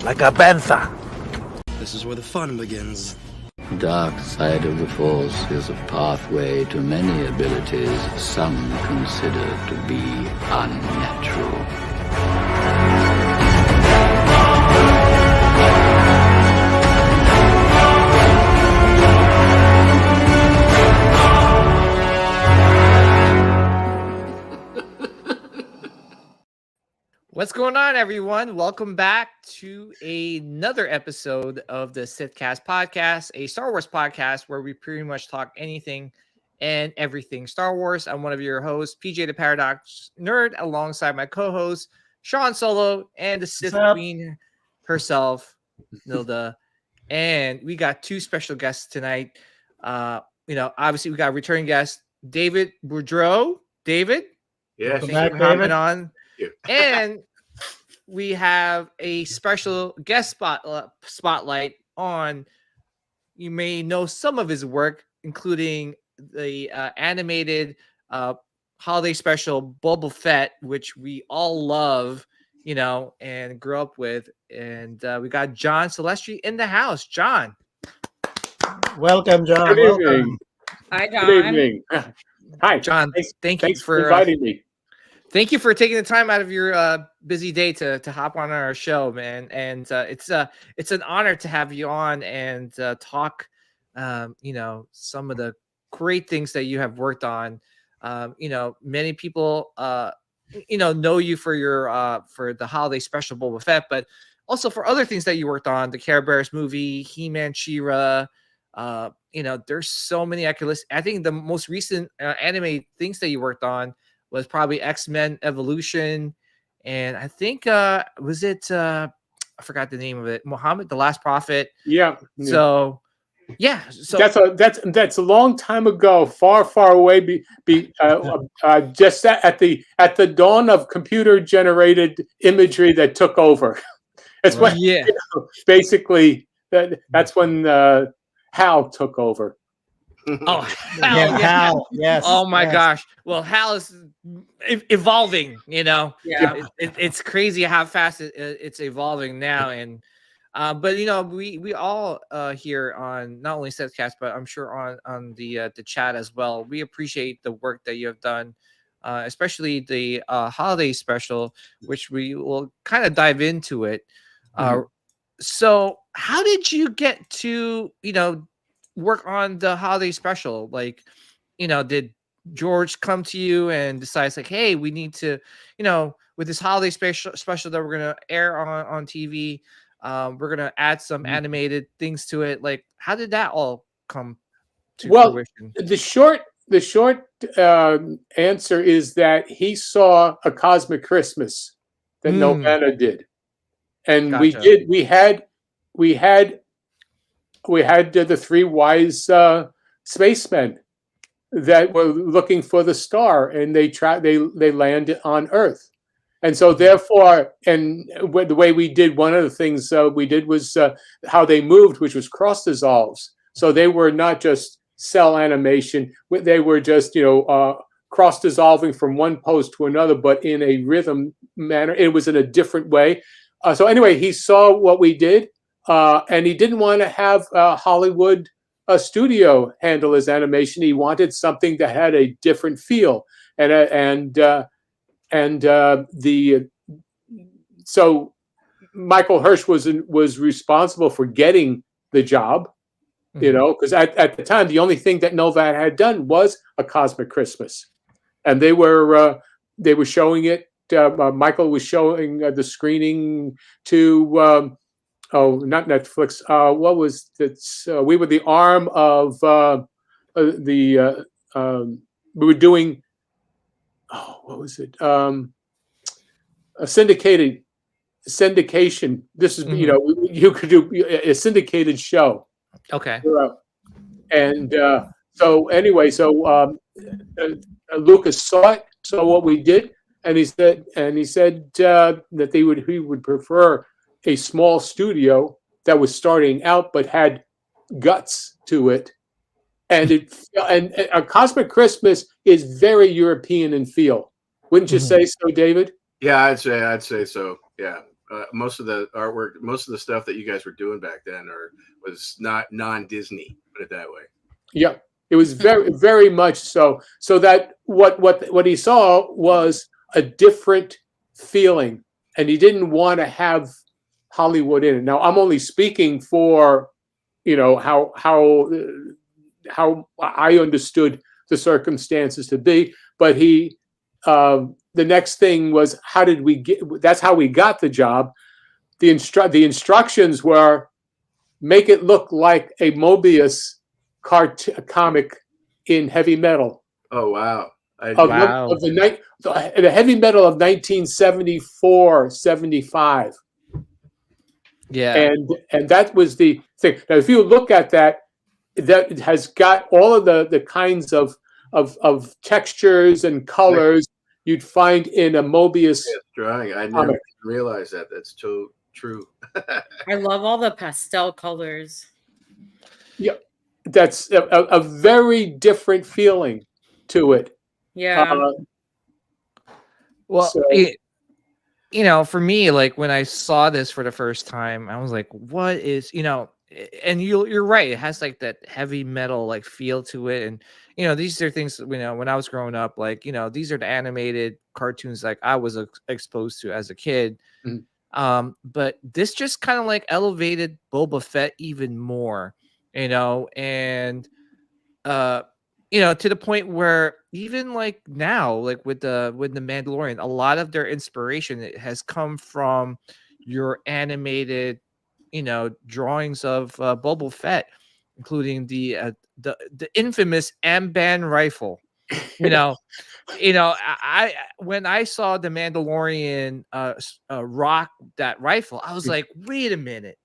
like a panther. This is where the fun begins. Dark side of the Force is a pathway to many abilities some consider to be unnatural. What's going on, everyone? Welcome back to another episode of the Sithcast podcast, a Star Wars podcast where we pretty much talk anything and everything Star Wars. I'm one of your hosts, PJ the Paradox Nerd, alongside my co-host, Sean Solo, and the Sith Queen herself, Nilda. And we got two special guests tonight. Obviously we got a returning guest, David Boudreau. David? Yes. Thank you for coming on. And we have a special guest spotlight on. You may know some of his work, including the animated holiday special Boba Fett, which we all love, and grew up with. And we got John Celestri in the house. John, welcome, John. Good evening. Hi, John. Good evening. Hi, John. Thanks for inviting me. Thank you for taking the time out of your busy day to hop on our show, man. And it's an honor to have you on and talk, some of the great things that you have worked on. Many people, know you for your for the holiday special Boba Fett, but also for other things that you worked on, the Care Bears movie, He-Man, She-Ra. There's so many I could list. I think the most recent anime things that you worked on was probably X-Men Evolution, and I think was it I forgot the name of it, Muhammad the Last Prophet. Yeah. So that's a long time ago, far away. Just at the dawn of computer generated imagery that took over. It's when basically that's when HAL took over. Oh, Hal, Hal, yes. Oh my gosh. Well, Hal is evolving, Yeah. It's crazy how fast it's evolving now. And but we all here on not only Sethcast, but I'm sure on the chat as well. We appreciate the work that you have done, especially the holiday special, which we will kind of dive into it. So how did you get to work on the holiday special? Like, did George come to you and decides like, hey, we need to, with this holiday special that we're gonna air on TV, we're gonna add some animated things to it. Like, how did that all come to fruition? The short answer is that he saw A Cosmic Christmas that Novana did, and Gotcha. we had the three wise spacemen that were looking for the star, and they landed on Earth, and so therefore, and the way we did, one of the things we did was how they moved, which was cross dissolves. So they were not just cell animation; they were just cross dissolving from one pose to another, but in a rhythm manner. It was in a different way. So anyway, he saw what we did. And he didn't want to have Hollywood studio handle his animation. He wanted something that had a different feel, so Michael Hirsch was responsible for getting the job, because at the time the only thing that Novat had done was A Cosmic Christmas, and they were showing it. Michael was showing the screening to. Not Netflix. What was that? We were the arm of we were doing. What was it? A syndication. This is you could do a syndicated show. Okay. And so anyway, Lucas saw what we did, and he said that he would prefer a small studio that was starting out but had guts to it, and A Cosmic Christmas is very European in feel. Wouldn't you say so, David? Yeah, I'd say so. Yeah, most of the artwork, most of the stuff that you guys were doing back then, was not non-Disney. Put it that way. Yeah, it was very, very much so. So that what he saw was a different feeling, and he didn't want to have Hollywood in it. Now, I'm only speaking for, how I understood the circumstances to be. But he, the next thing was, how did we get? That's how we got the job. The instructions were, make it look like a Mobius comic in heavy metal. Oh wow! Wow. Of the heavy metal of 1974, 75. Yeah. And that was the thing. Now, if you look at that has got all of the kinds of textures and colors you'd find in a Mobius drawing. I never comic. realized that. That's too true. I love all the pastel colors. Yeah, that's a very different feeling to it. Yeah. Well, So- for me, like when I saw this for the first time, I was like, what is, and you're right. It has like that heavy metal like feel to it. And, these are things, when I was growing up, like, these are the animated cartoons like I was exposed to as a kid. Mhm. But this just kind of like elevated Boba Fett even more, and, to the point where even like now, like with the Mandalorian, a lot of their inspiration has come from your animated, drawings of Boba Fett, including the infamous Amban rifle. I when I saw the Mandalorian rock that rifle, I was like, wait a minute.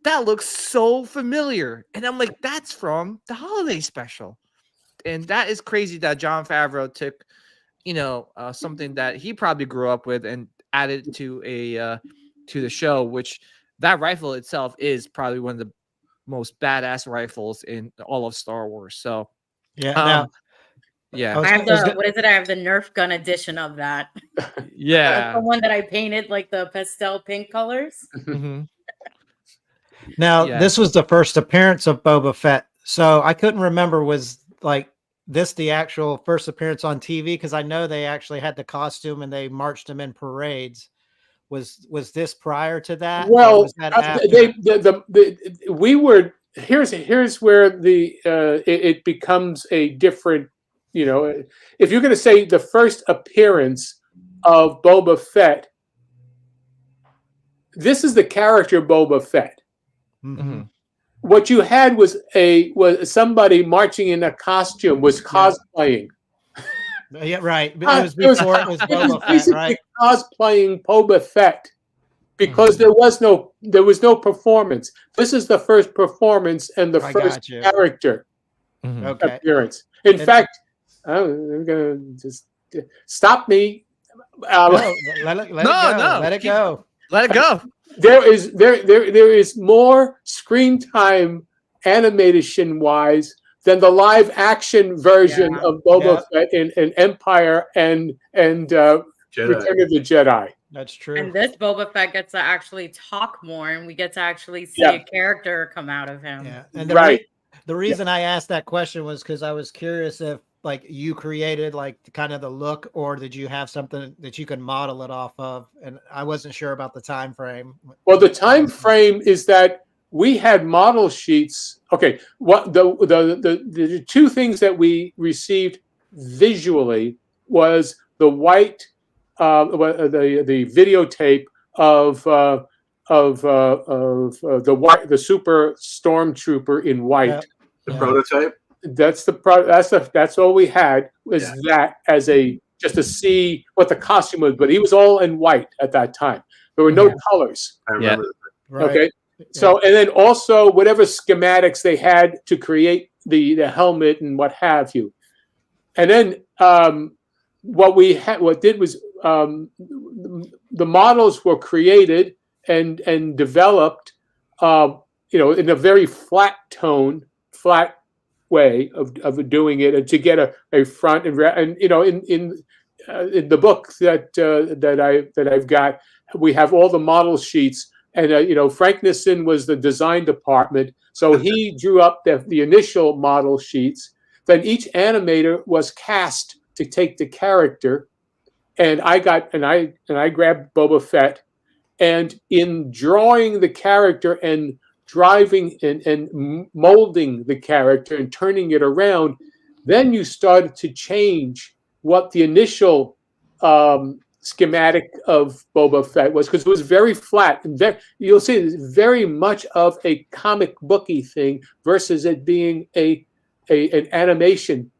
That looks so familiar. And I'm like, that's from the holiday special. And that is crazy that Jon Favreau took, something that he probably grew up with and added to the show, which that rifle itself is probably one of the most badass rifles in all of Star Wars. So Yeah. yeah. I have the what is it? I have the Nerf gun edition of that. Yeah. That's the one that I painted like the pastel pink colors. Mhm. Now, Yeah. this was the first appearance of Boba Fett. So I couldn't remember, was like this the actual first appearance on TV? Because I know they actually had the costume and they marched him in parades. Was this prior to that? Or Well, was that after? we were here's where it becomes a different. If you're going to say the first appearance of Boba Fett, this is the character Boba Fett. Mhm. What you had was somebody marching in a costume, was cosplaying. Yeah, right. It was before it was Boba Fett, Basically right? cosplaying Boba Fett, because there was no performance. This is the first performance and the I first got you. character Mhm. Okay. appearance. In And- fact, I'm gonna just stop me. No, let it go. No, Let it keep- go. Let it go. There is more screen time animation wise than the live action version Yeah. of Boba Fett in Empire and Jedi. Return of the Jedi. That's true. And this Boba Fett gets to actually talk more, and we get to actually see Yeah. a character come out of him. Yeah. And Right. The reason I asked that question was because I was curious if like you created like kind of the look, or did you have something that you could model it off of? And I wasn't sure about the time frame. Well, the time frame is that we had model sheets. Okay, what the two things that we received visually was the white, the videotape of the super stormtrooper in white. Yeah. The Yeah. prototype. That's all we had, was Yeah. that as just to see what the costume was. But he was all in white at that time. There were no Yeah. colors. I remember. Right. Okay. So, and then also whatever schematics they had to create the helmet and what have you. And then what did was the models were created and developed, in a very flat way of doing it, and to get a front and in the book that I've got, we have all the model sheets, and Frank Nissen was the design department, so he drew up the initial model sheets. Then each animator was cast to take the character, and I grabbed Boba Fett, and in drawing the character and driving and molding the character and turning it around, then you started to change what the initial schematic of Boba Fett was, because it was very flat. And you'll see it's very much of a comic booky thing versus it being an animation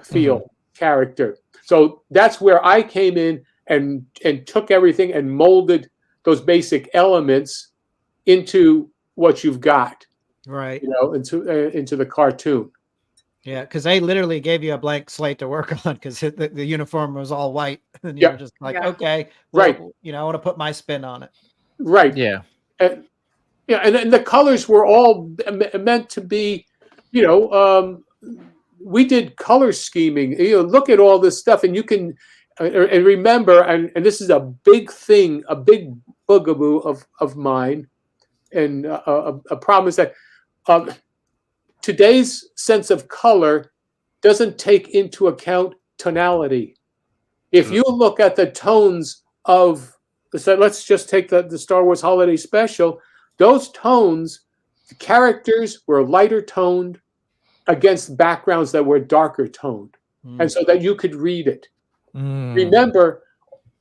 feel character. So that's where I came in and took everything and molded those basic elements into what you've got, Right. into the cartoon. Yeah, because they literally gave you a blank slate to work on, because the uniform was all white, and Yeah. you're just like, Yeah. okay, well, Right. I want to put my spin on it. Right. Yeah. And the colors were all meant to be, we did color scheming. Look at all this stuff, and you can and remember, and this is a big thing, a big bugaboo of mine, and a problem is that today's sense of color doesn't take into account tonality. If you look at the tones of, so let's just take the Star Wars Holiday Special, those tones, the characters were lighter toned against backgrounds that were darker toned, and so that you could read it. Remember,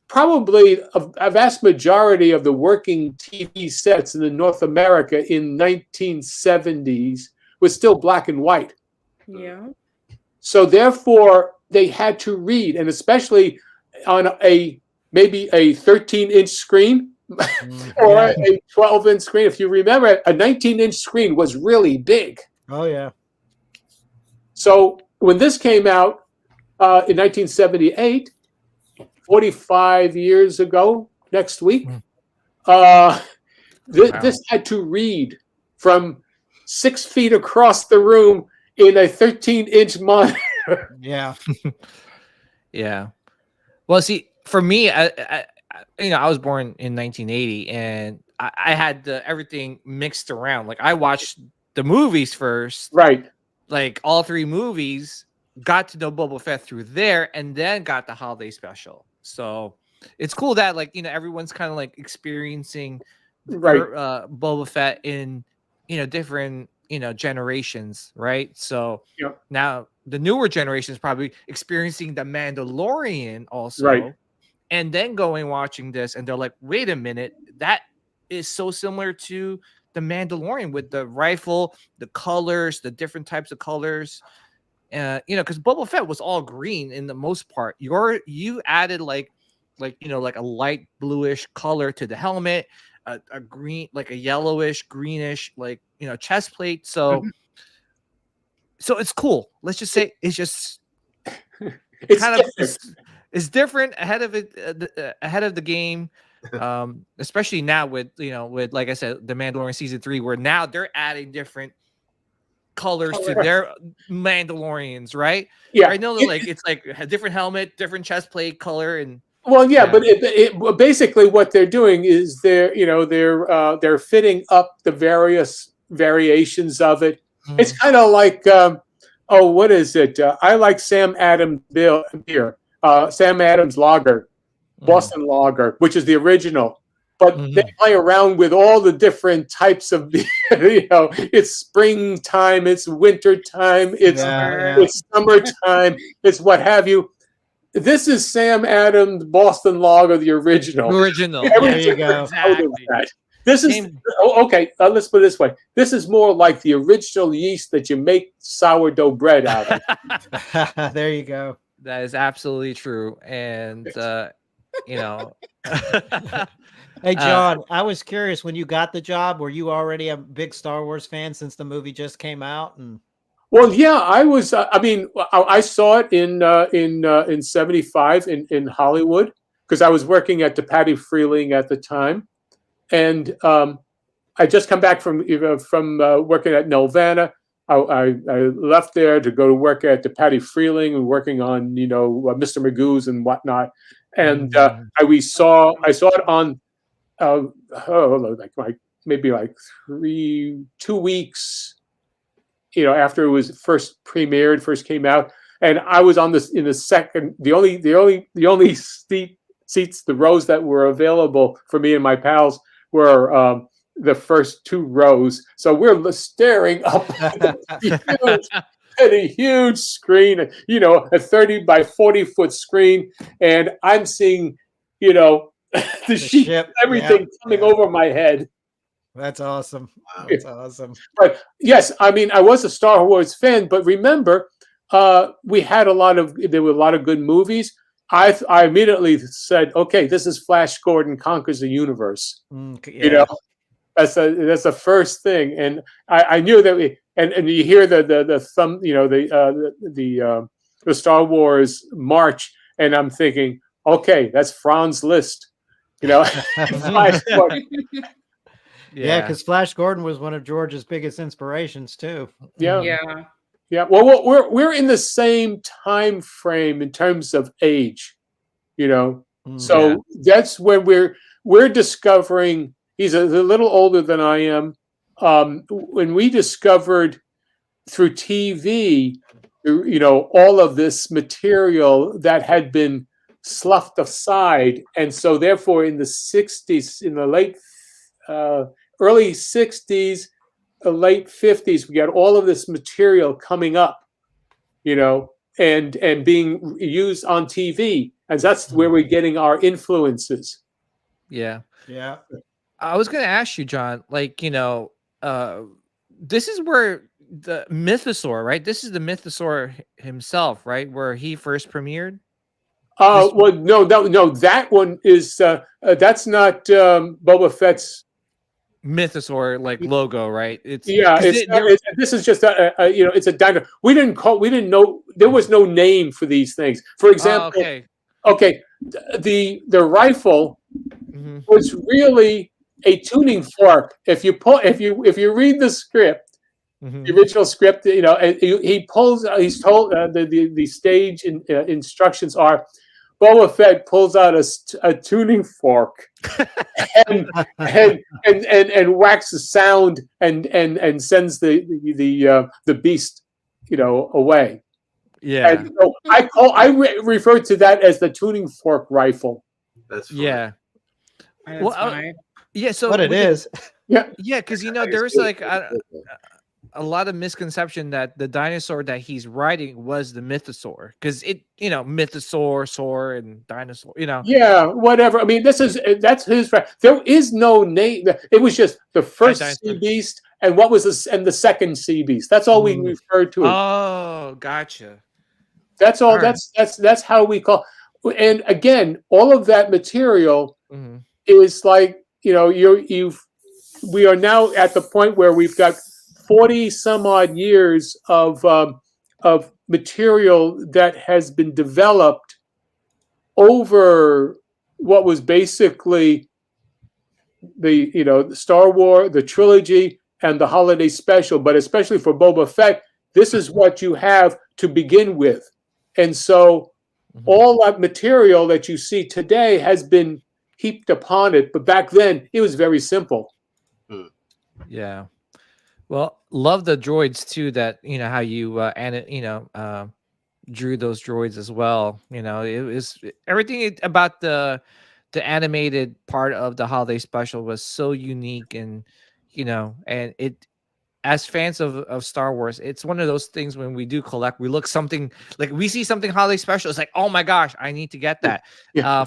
probably a vast majority of the working TV sets in North America in 1970s was still black and white. Yeah. So therefore, they had to read, and especially on maybe a 13-inch screen or a 12-inch screen. If you remember, a 19-inch screen was really big. Oh yeah. So when this came out in 1978, 45 years ago next week, this had to read from 6 feet across the room in a 13-inch monitor. Yeah. Yeah. Well, see, for me, I was born in 1980, and I had everything mixed around. Like, I watched the movies first, Right. like all 3 movies, got to know Boba Fett through there, and then got the holiday special. So it's cool that everyone's kind of like experiencing Boba Fett in different generations, right? So now the newer generation is probably experiencing the Mandalorian also, right, and then watching this, and they're like, wait a minute, that is so similar to the Mandalorian with the rifle, the colors, the different types of colors. Because Boba Fett was all green in the most part. You added like a light bluish color to the helmet, a green, like a yellowish, greenish, chest plate. So it's cool. Let's just say it's just it's different ahead of it, ahead of the game. Especially now with like I said, the Mandalorian season 3, where now they're adding different colors to their Mandalorians, right? Yeah, I know that it's like a different helmet, different chest plate color, and but it basically what they're doing is they're fitting up the various variations of it. It's kind of like what is it? I like Sam Adams beer, Sam Adams Lager, Boston Lager, which is the original. But they play around with all the different types of beer. It's springtime, it's wintertime, it's summertime, it's what have you. This is Sam Adams Boston Lager, the original. There you go. Exactly. This is okay. Let's put it this way. This is more like the original yeast that you make sourdough bread out of. There you go. That is absolutely true. And Hey, John, I was curious, when you got the job, were you already a big Star Wars fan since the movie just came out? And well, yeah, I was. I saw it in '75 in Hollywood, because I was working at the Patty Freeling at the time, and I just come back from working at Nelvana, I left there to go to work at the Patty Freeling and working on Mr. Magoo's and whatnot, and I saw it on maybe like 2 weeks after it was first came out, and I was on this in the second, the only seats, the rows that were available for me and my pals were the first 2 rows. So we're staring up at a huge screen, a 30 by 40 foot screen, and I'm seeing, the sheet, ship, everything coming over my head. That's awesome. Wow. That's awesome. But yes, I mean, I was a Star Wars fan, but remember, there were a lot of good movies. I immediately said, okay, this is Flash Gordon Conquers the Universe. Yeah. That's the first thing, and I knew that. And you hear the thumb, the Star Wars march, and I'm thinking, okay, that's Franz Liszt, Flash Gordon. Yeah, because Flash Gordon was one of George's biggest inspirations too. Yeah. Yeah. Yeah. Well, we're in the same time frame in terms of age, So that's when we're discovering. He's a little older than I am. When we discovered through TV, all of this material that had been sloughed aside, and so therefore in the 60s, in the late early 60s, late 50s, we got all of this material coming up, and being used on TV, and that's where we're getting our influences. Yeah. Yeah. I was going to ask you, John, this is where the Mythosaur, right? This is the Mythosaur himself, right? Where he first premiered. Well, no, that one is that's not Boba Fett's Mythosaur logo, right? It's this is just it's a dino. We didn't know, there was no name for these things. For example, okay, the rifle was really a tuning fork. If you read the script, the original script, he's told the stage instructions are, Boba Fett pulls out a tuning fork and whacks the sound and sends the beast away. Yeah. And so I refer to that as the tuning fork rifle. That's funny. Yeah. That's Yeah. So what it is. Yeah. Yeah, because there was a lot of misconception that the dinosaur that he's riding was the Mythosaur, because Mythosaur, soar, and dinosaur. Yeah, whatever. I mean, that's his. There is no name. It was just the first sea beast and the second sea beast. That's all we referred to it. Oh, gotcha. That's all. That's how we call. And again, all of that material is like we are now at the point where we've got 40 some odd years of material that has been developed over what was basically the Star Wars, the trilogy, and the holiday special. But especially for Boba Fett, this is what you have to begin with. And so all that material that you see today has been heaped upon it. But back then, it was very simple. Yeah. Well, love the droids too. That how you drew those droids as well. It was everything about the animated part of the holiday special was so unique, and and it, as fans of Star Wars, it's one of those things when we do collect, we look something like we see something holiday special, it's like, oh my gosh, I need to get that.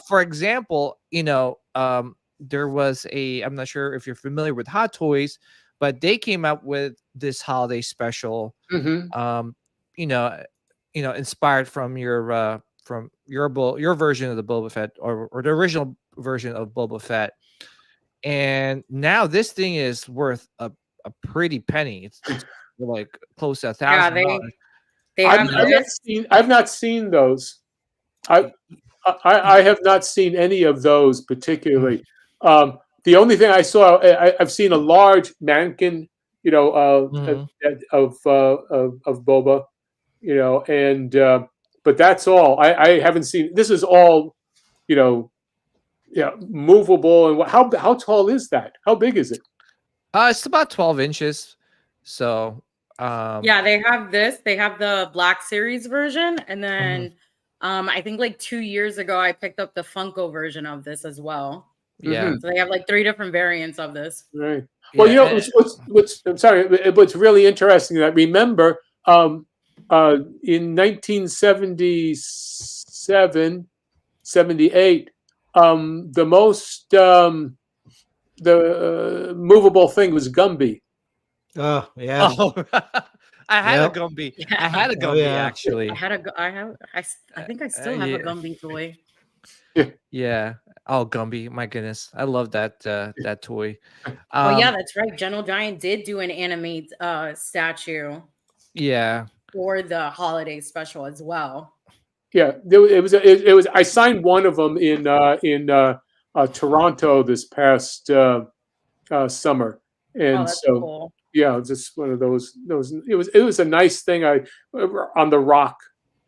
For example, there was I'm not sure if you're familiar with Hot Toys, but they came up with this holiday special, inspired from your version of the Boba Fett, or the original version of Boba Fett. And now this thing is worth a pretty penny. It's like close to $1,000. I've not seen those. I have not seen any of those particularly. The only thing I saw, I've seen a large mannequin Mhm. of Boba, and but that's all. I haven't seen. This is all, yeah, movable. And how tall is that? How big is it? It's about 12 inches. So, Yeah, they have this. They have the Black Series version, and mhm. then I think like 2 years ago I picked up the Funko version of this as well. Yeah. So they have like 3 different variants of this. Right. Well, Yeah. what's I'm sorry, what's really interesting that remember in 1977, 78, the most the movable thing was Gumby. Oh yeah. Oh, I had Yep. a Gumby. Yeah. I had a Oh, Gumby yeah. actually. I had a, g- I have, I, s- I think I still have a Yeah. Gumby toy. Yeah. Oh, Gumby. My goodness. I love that toy. Oh yeah, Um, that's right. Gentle Giant did do an animate statue yeah. for the holiday special as well. Yeah, it was. I signed one of them in Toronto this past summer, Oh, and that's so cool. yeah, it's just one of those. It was a nice thing. On the rock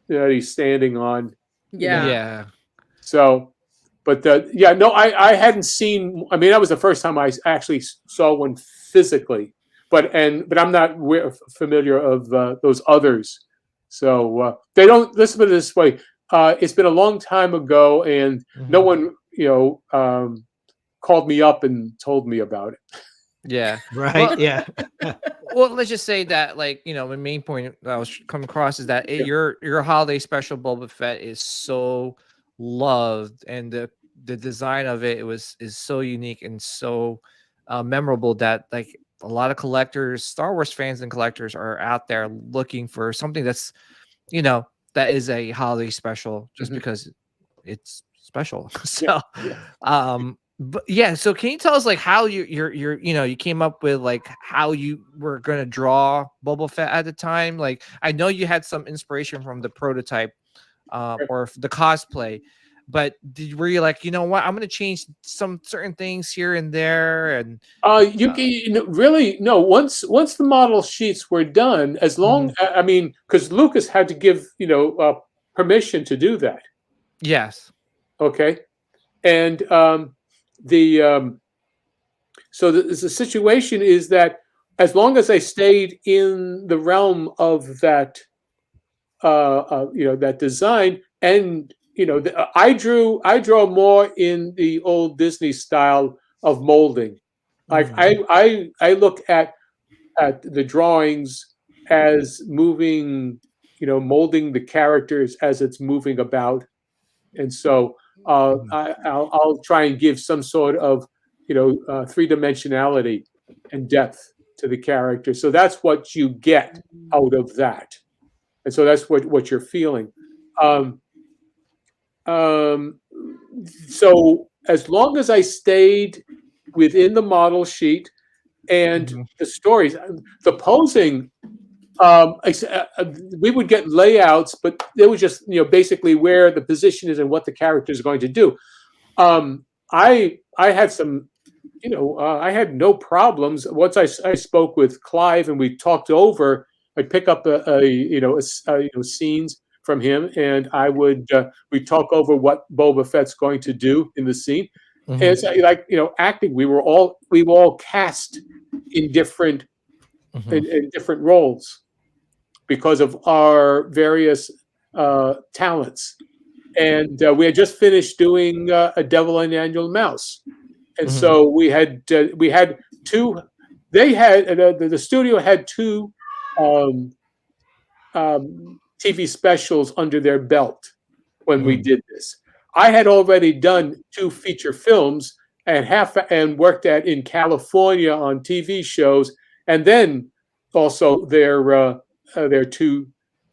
that he's standing on. Yeah. Yeah. So, but yeah, no, I hadn't seen. I mean, that was the first time I actually saw one physically. But I'm not familiar of those others. So they don't. Let's put it this way: it's been a long time ago, and no Mhm. one, called me up and told me about it. Yeah. Right. Well, Yeah. well, let's just say that, like, the main point that I was coming across is that Yeah. your holiday special Boba Fett is so loved, and the design of it is so unique and so memorable that, like, a lot of collectors, Star Wars fans and collectors, are out there looking for something that's, that is a holiday special just Mhm. because it's special. Yeah. So, Yeah. but yeah, so can you tell us, like, how you came up with, like, how you were gonna draw Boba Fett at the time? Like, I know you had some inspiration from the prototype, or the cosplay, but were you like, you know what, I'm gonna change some certain things here and there, and Really no. Once the model sheets were done, as long Mhm. I mean, because Lucas had to give permission to do that. Yes. Okay, and the so the situation is that as long as I stayed in the realm of that that design, and I draw more in the old Disney style of molding. Like Mhm. I look at the drawings as moving, molding the characters as it's moving about, and so Mhm. I'll try and give some sort of three dimensionality and depth to the character. So that's what you get out of that, and so that's what you're feeling. Um, um, so as long as I stayed within the model sheet and Mhm. the stories, the posing, we would get layouts, but it was just basically where the position is and what the character is going to do. I had some, I had no problems once I spoke with Clive and we talked over. I'd pick up scenes from him, and I would we talk over what Boba Fett's going to do in the scene. And Mhm. it's like acting. We were all cast in different Mhm. in different roles because of our various talents. And we had just finished doing A Devil and Annual Mouse, and Mhm. so we had two. They had the studio had two um, TV specials under their belt when we Mhm. did this. I had already done two feature films and worked in California on TV shows, and then also their two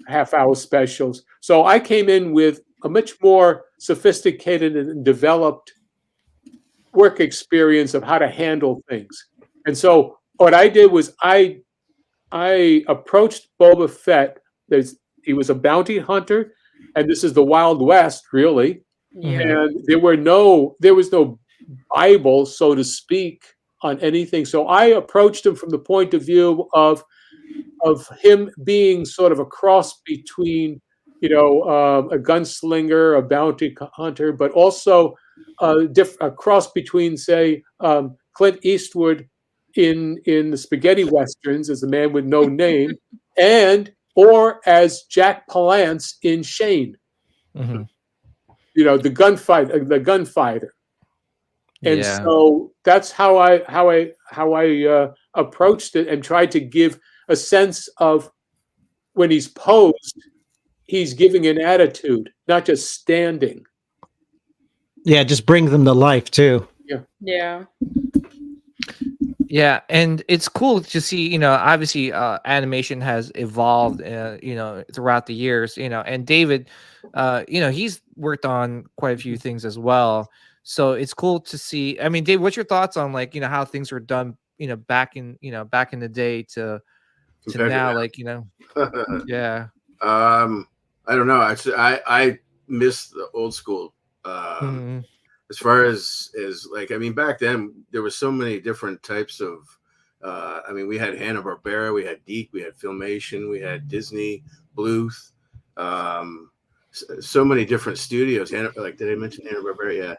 half-hour specials. So I came in with a much more sophisticated and developed work experience of how to handle things. And so what I did was I approached Boba Fett. He was a bounty hunter, and this is the Wild West, really. Yeah. Mhm. And there was no Bible, so to speak, on anything. So I approached him from the point of view of him being sort of a cross between, a gunslinger, a bounty hunter, but also a cross between, say, Clint Eastwood in the spaghetti westerns as a man with no name, or as Jack Palance in Shane. Mhm. The gunfighter. And Yeah. so that's how I approached it and tried to give a sense of when he's posed, he's giving an attitude, not just standing. Yeah, just brings them to life too. Yeah. Yeah, and it's cool to see, obviously animation has evolved, throughout the years, and David, he's worked on quite a few things as well. So it's cool to see. I mean, Dave, what's your thoughts on like, how things were done, back in the day to Compared to now, now. like, yeah. I don't know. Actually, I miss the old school. Mhm. As far as like, I mean, back then there were so many different types of. I mean, we had Hanna-Barbera, we had Deke, we had Filmation, we had Disney, Bluth. So many different studios. Like, did I mention Hanna-Barbera? Yeah.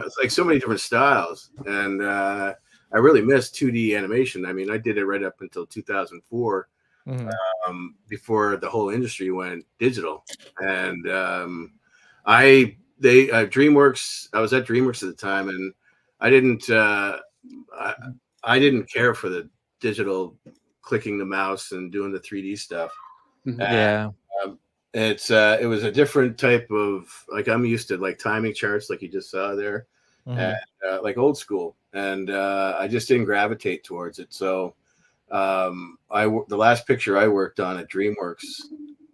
It's like so many different styles, and I really miss 2D animation. I mean, I did it right up until 2004. Mhm. Before the whole industry went digital, and DreamWorks. I was at DreamWorks at the time, and I didn't care for the digital, clicking the mouse and doing the 3D stuff. Yeah. It was a different type of, like, I'm used to like timing charts, like you just saw there, and Mhm. like old school, and I just didn't gravitate towards it. So the last picture I worked on at DreamWorks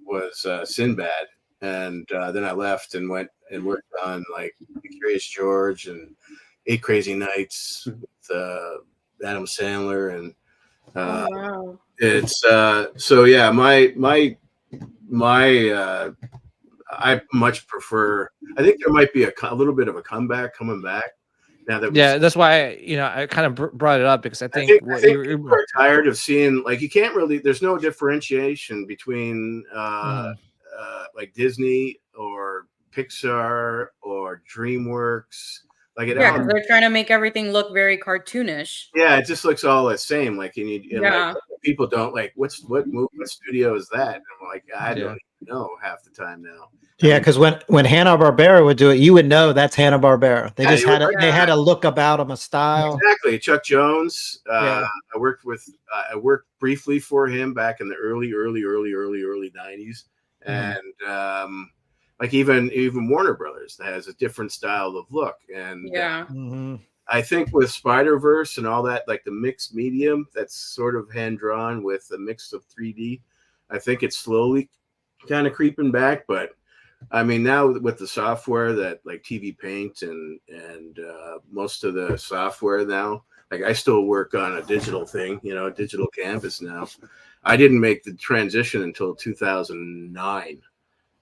was Sinbad, and then I left and went and worked on like Curious George and Eight Crazy Nights with Adam Sandler, and Oh, wow. it's so yeah. I much prefer. I think there might be a little bit of a comeback coming back now that we've. Yeah, that's why I kind of brought it up, because I I think think what people are tired of seeing, like, you can't really. There's no differentiation between Mhm. like Disney or Pixar or DreamWorks. Like it Yeah, all. because they're trying to make everything look very cartoonish. Yeah, it just looks all the same. Like, and like Yeah. people don't like what studio is that? And I'm like, I don't Yeah. even know half the time now. I Yeah, mean, because when Hanna-Barbera would do it, you would know that's Hanna-Barbera. They yeah, just you would they had Yeah. a look about them, a style. exactly. Chuck Jones. Yeah. I worked briefly for him back in the early 90s, Mhm. and like even Warner Brothers has a different style of look, and Yeah. Mhm. I think with Spider-Verse and all that, like the mixed medium that's sort of hand drawn with a mix of 3D, I think it's slowly kind of creeping back. But I mean, now with the software that like TV Paint and most of the software now, like I still work on a digital thing, a digital canvas now. I didn't make the transition until 2009,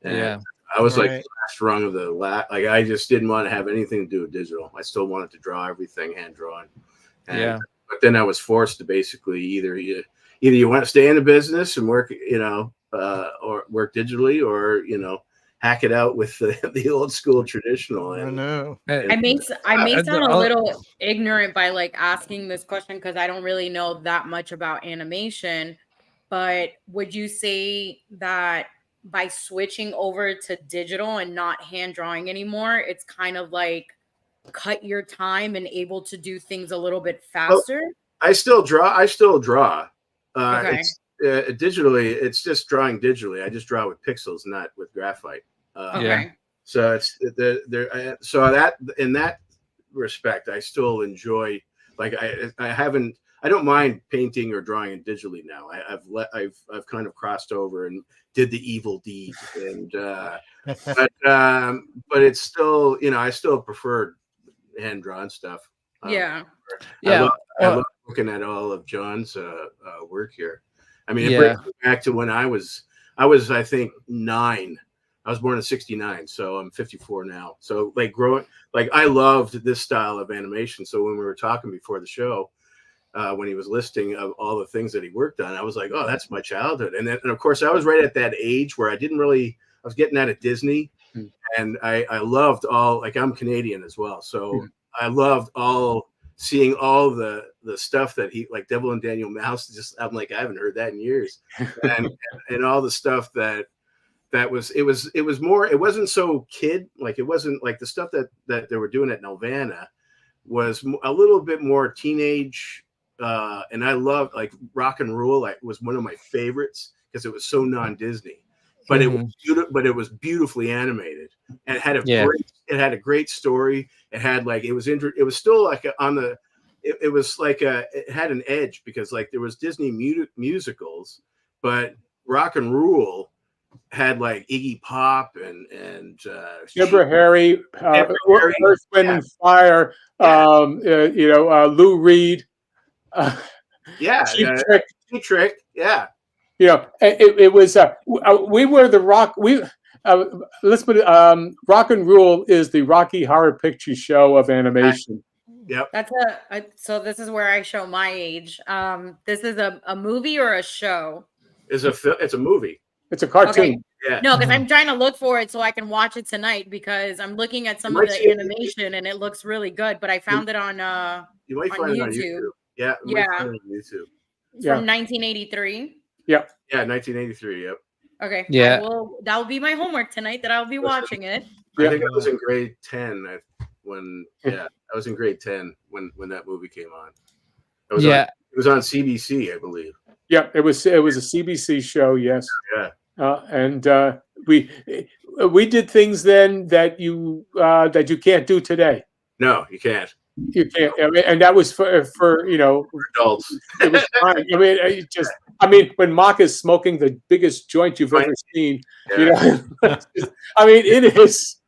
and Yeah. I was like the Right. last rung of the like I just didn't want to have anything to do with digital. I still wanted to draw everything hand drawn, and Yeah. but then I was forced to basically either you want to stay in the business and work, or work digitally, or hack it out with the old school traditional. I And, know. Uh, I may the- sound a uh, little ignorant by like asking this question because I don't really know that much about animation, but would you say that by switching over to digital and not hand drawing anymore, it's kind of like cut your time and able to do things a little bit well, faster? I still draw. Okay. It's digitally. It's just drawing digitally. I just draw with pixels, not with graphite. Yeah. Okay. So it's so that in that respect, I still enjoy. Like I don't mind painting or drawing digitally now. I've kind of crossed over and did the evil deed, and but it's still, I still prefer hand drawn stuff. Yeah. Yeah. I love looking at all of John's work here. I mean, it Yeah. brings me back to when I was I think 9 I was born in '69, so I'm 54 now. So like growing, like I loved this style of animation. So when we were talking before the show, when he was listing of all the things that he worked on, I was like, oh, that's my childhood. And then, and of course, I was right at that age where I was getting out of Disney, and I loved all, like I'm Canadian as well, so I loved seeing all the stuff that he, like Devil and Daniel Mouse. Just I'm like, I haven't heard that in years, and all the stuff that was it was more, it wasn't so kid, like it wasn't like the stuff that they were doing at Nelvana was a little bit more teenage. And I loved like Rock and Rule. Like was one of my favorites because it was so non-Disney, but it was but it was beautifully animated and it had a great story. It had like it was still like it was like it had an edge because like there was Disney musicals, but Rock and Rule had like Iggy Pop and Deborah Harry, Earth, Wind and Fire, Lou Reed. Cheap Trick. Yeah. You know, it was. We were the rock. Let's put it. Rock and Rule is the Rocky Horror Picture Show of animation. Yep. That's so this is where I show my age. This is a movie or a show? It's a movie. It's a cartoon. Okay. Yeah. No, because I'm trying to look for it so I can watch it tonight because I'm looking at some of the animation and it looks really good. But I found it on you might find it on YouTube. Yeah. Yeah. On YouTube. From 1983. Yep. Yeah, 1983. Yep. Okay. Yeah. That will be my homework tonight. That I'll be watching it. I think I was in grade 10 I was in grade 10 when that movie came on. It was on CBC, I believe. Yeah, it was a CBC show. Yes. Yeah. And we did things then that you can't do today. No, you can't. You can't. I mean, and that was for adults. It was fine. I mean, when Mock is smoking the biggest joint you've ever seen, Yeah. I mean, it is.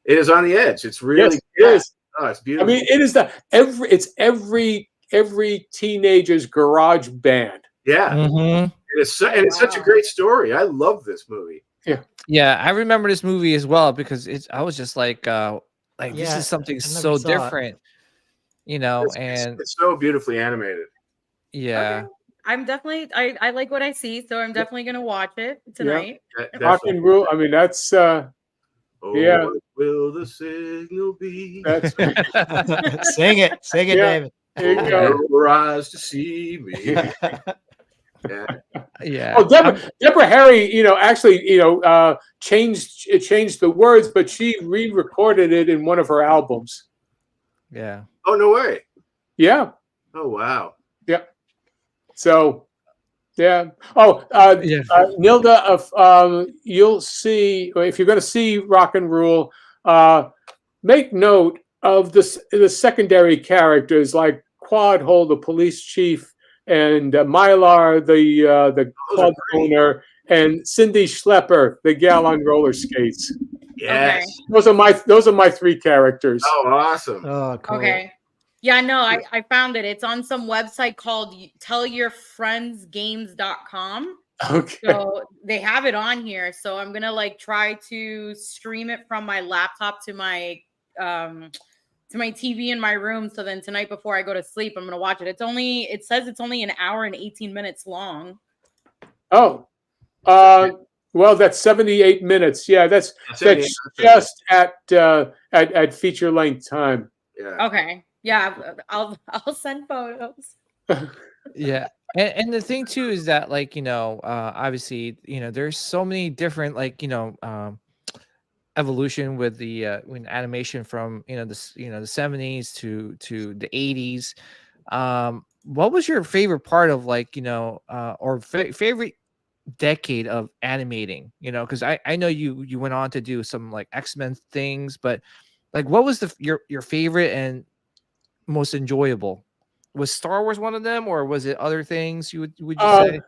It is on the edge. It's really. Yes, it is. Oh, it's beautiful. I mean, it is every teenager's garage band. Yeah. Mm-hmm. It's such a great story. I love this movie. Yeah, I remember this movie as well because I was just like this is something so different, it's so beautifully animated. Yeah. Okay. I'm definitely I like what I see, so I'm definitely gonna watch it tonight. Rock and Rule. I mean, that's what will the signal be? That's Sing it, David. There you go. Rise to see me. Yeah. Oh, Deborah Harry, actually, changed the words, but she re-recorded it in one of her albums. Yeah. Oh, no way. Yeah. Oh, wow. Yeah. So, yeah. Oh, Nilda, you'll see if you're going to see Rock and Rule. Make note of the secondary characters like Quad Hole, the police chief, and Mylar, the club owner, and Cindy Schlepper, the gal on roller skates. Yes. Okay. Those are my three characters. Oh, awesome. Oh, cool. Okay. Yeah, no, I found it. It's on some website called tellyourfriendsgames.com. Okay. So they have it on here. So I'm gonna try to stream it from my laptop to my TV in my room. So then tonight before I go to sleep, I'm gonna watch it. It says it's only an hour and 18 minutes long. Oh. Well, that's 78 minutes. Yeah, that's just at feature length time. Yeah. Okay. Yeah, I'll send photos. Yeah. And the thing too is that obviously, there's so many different evolution with the when animation from the 70s to the 80s. What was your favorite part of or favorite decade of animating? Because I know you went on to do some X-Men things, but what was your favorite and most enjoyable? Was Star Wars one of them, or was it other things? Would you say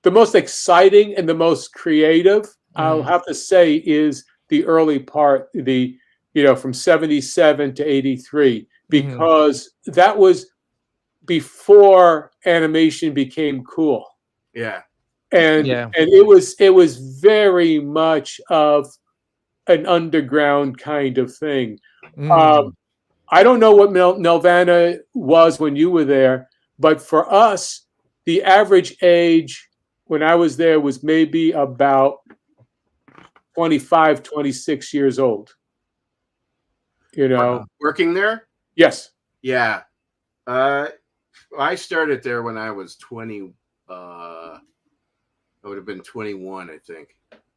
the most exciting and the most creative? I'll have to say is the early part, from 77 to 83, because that was before animation became cool. Yeah. And it was very much of an underground kind of thing. Mm. I don't know what Nelvana was when you were there, but for us, the average age when I was there was maybe about 25, 26 years old. You know? Working there? Yes. Yeah. I started there when I was 20. I would have been 21, I think.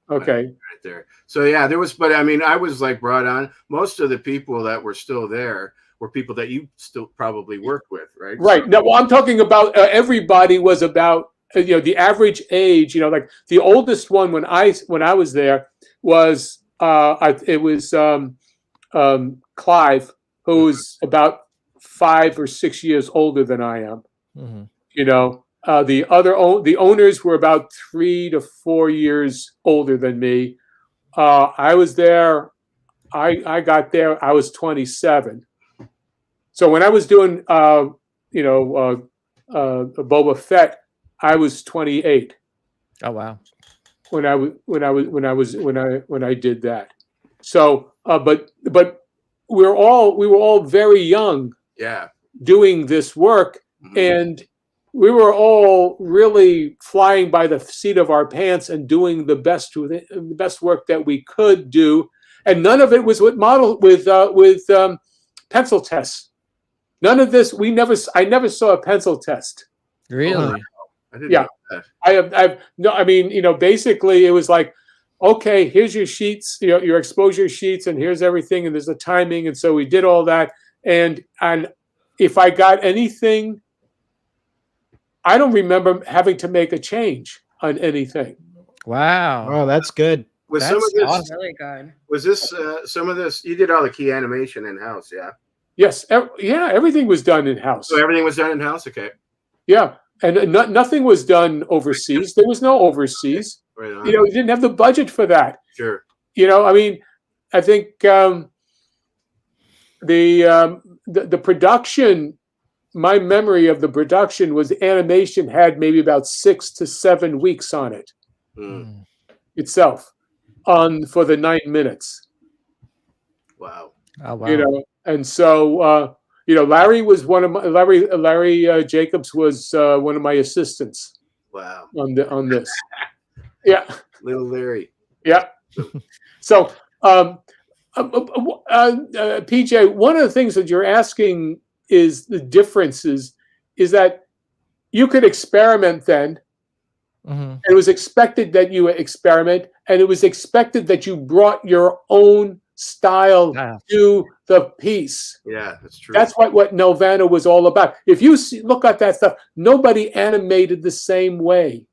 Okay. Right there. So yeah, there was, but I mean, I was like brought on. Most of the people that were still there were people that you still probably worked with, right? Right. So, Now, well, I'm talking about everybody was about the average age. Like the oldest one when I was there was it was Clive, who's about 5 or 6 years older than I am. Mm-hmm. The owners were about 3 to 4 years older than me. I was there. I got there. I was 27. So when I was doing Boba Fett, I was 28 Oh wow. when I did that. So, but we were all very young yeah. doing this work, and we were all really flying by the seat of our pants and doing the best work that we could do, and none of it was with pencil tests. None of this. I never saw a pencil test. Really? I didn't Yeah. know that. I've no. I mean, basically, it was like, okay, here's your sheets, your exposure sheets, and here's everything, and there's the timing, and so we did all that, and if I got anything, I don't remember having to make a change on anything. Wow. Oh, that's good. Was That's some of this awesome. Really good. was this some of this you did all the key animation in house, yeah? Yes, yeah, everything was done in house. So everything was done in house, okay. Yeah, and nothing was done overseas. There was no overseas. Right on. We didn't have the budget for that. Sure. I mean, I think the production. My memory of the production was the animation had maybe about 6 to 7 weeks on it itself, for the 9 minutes. Wow. Oh wow. And so Larry was Larry Jacobs was one of my assistants. Wow. On this. Yeah. Little Larry. Yeah. So PJ, one of the things that you're asking is the differences is that you could experiment then. Mm-hmm. It was expected that you experiment, and it was expected that you brought your own style to the piece. Yeah, that's true. That's what Nelvana was all about. If you look at that stuff, nobody animated the same way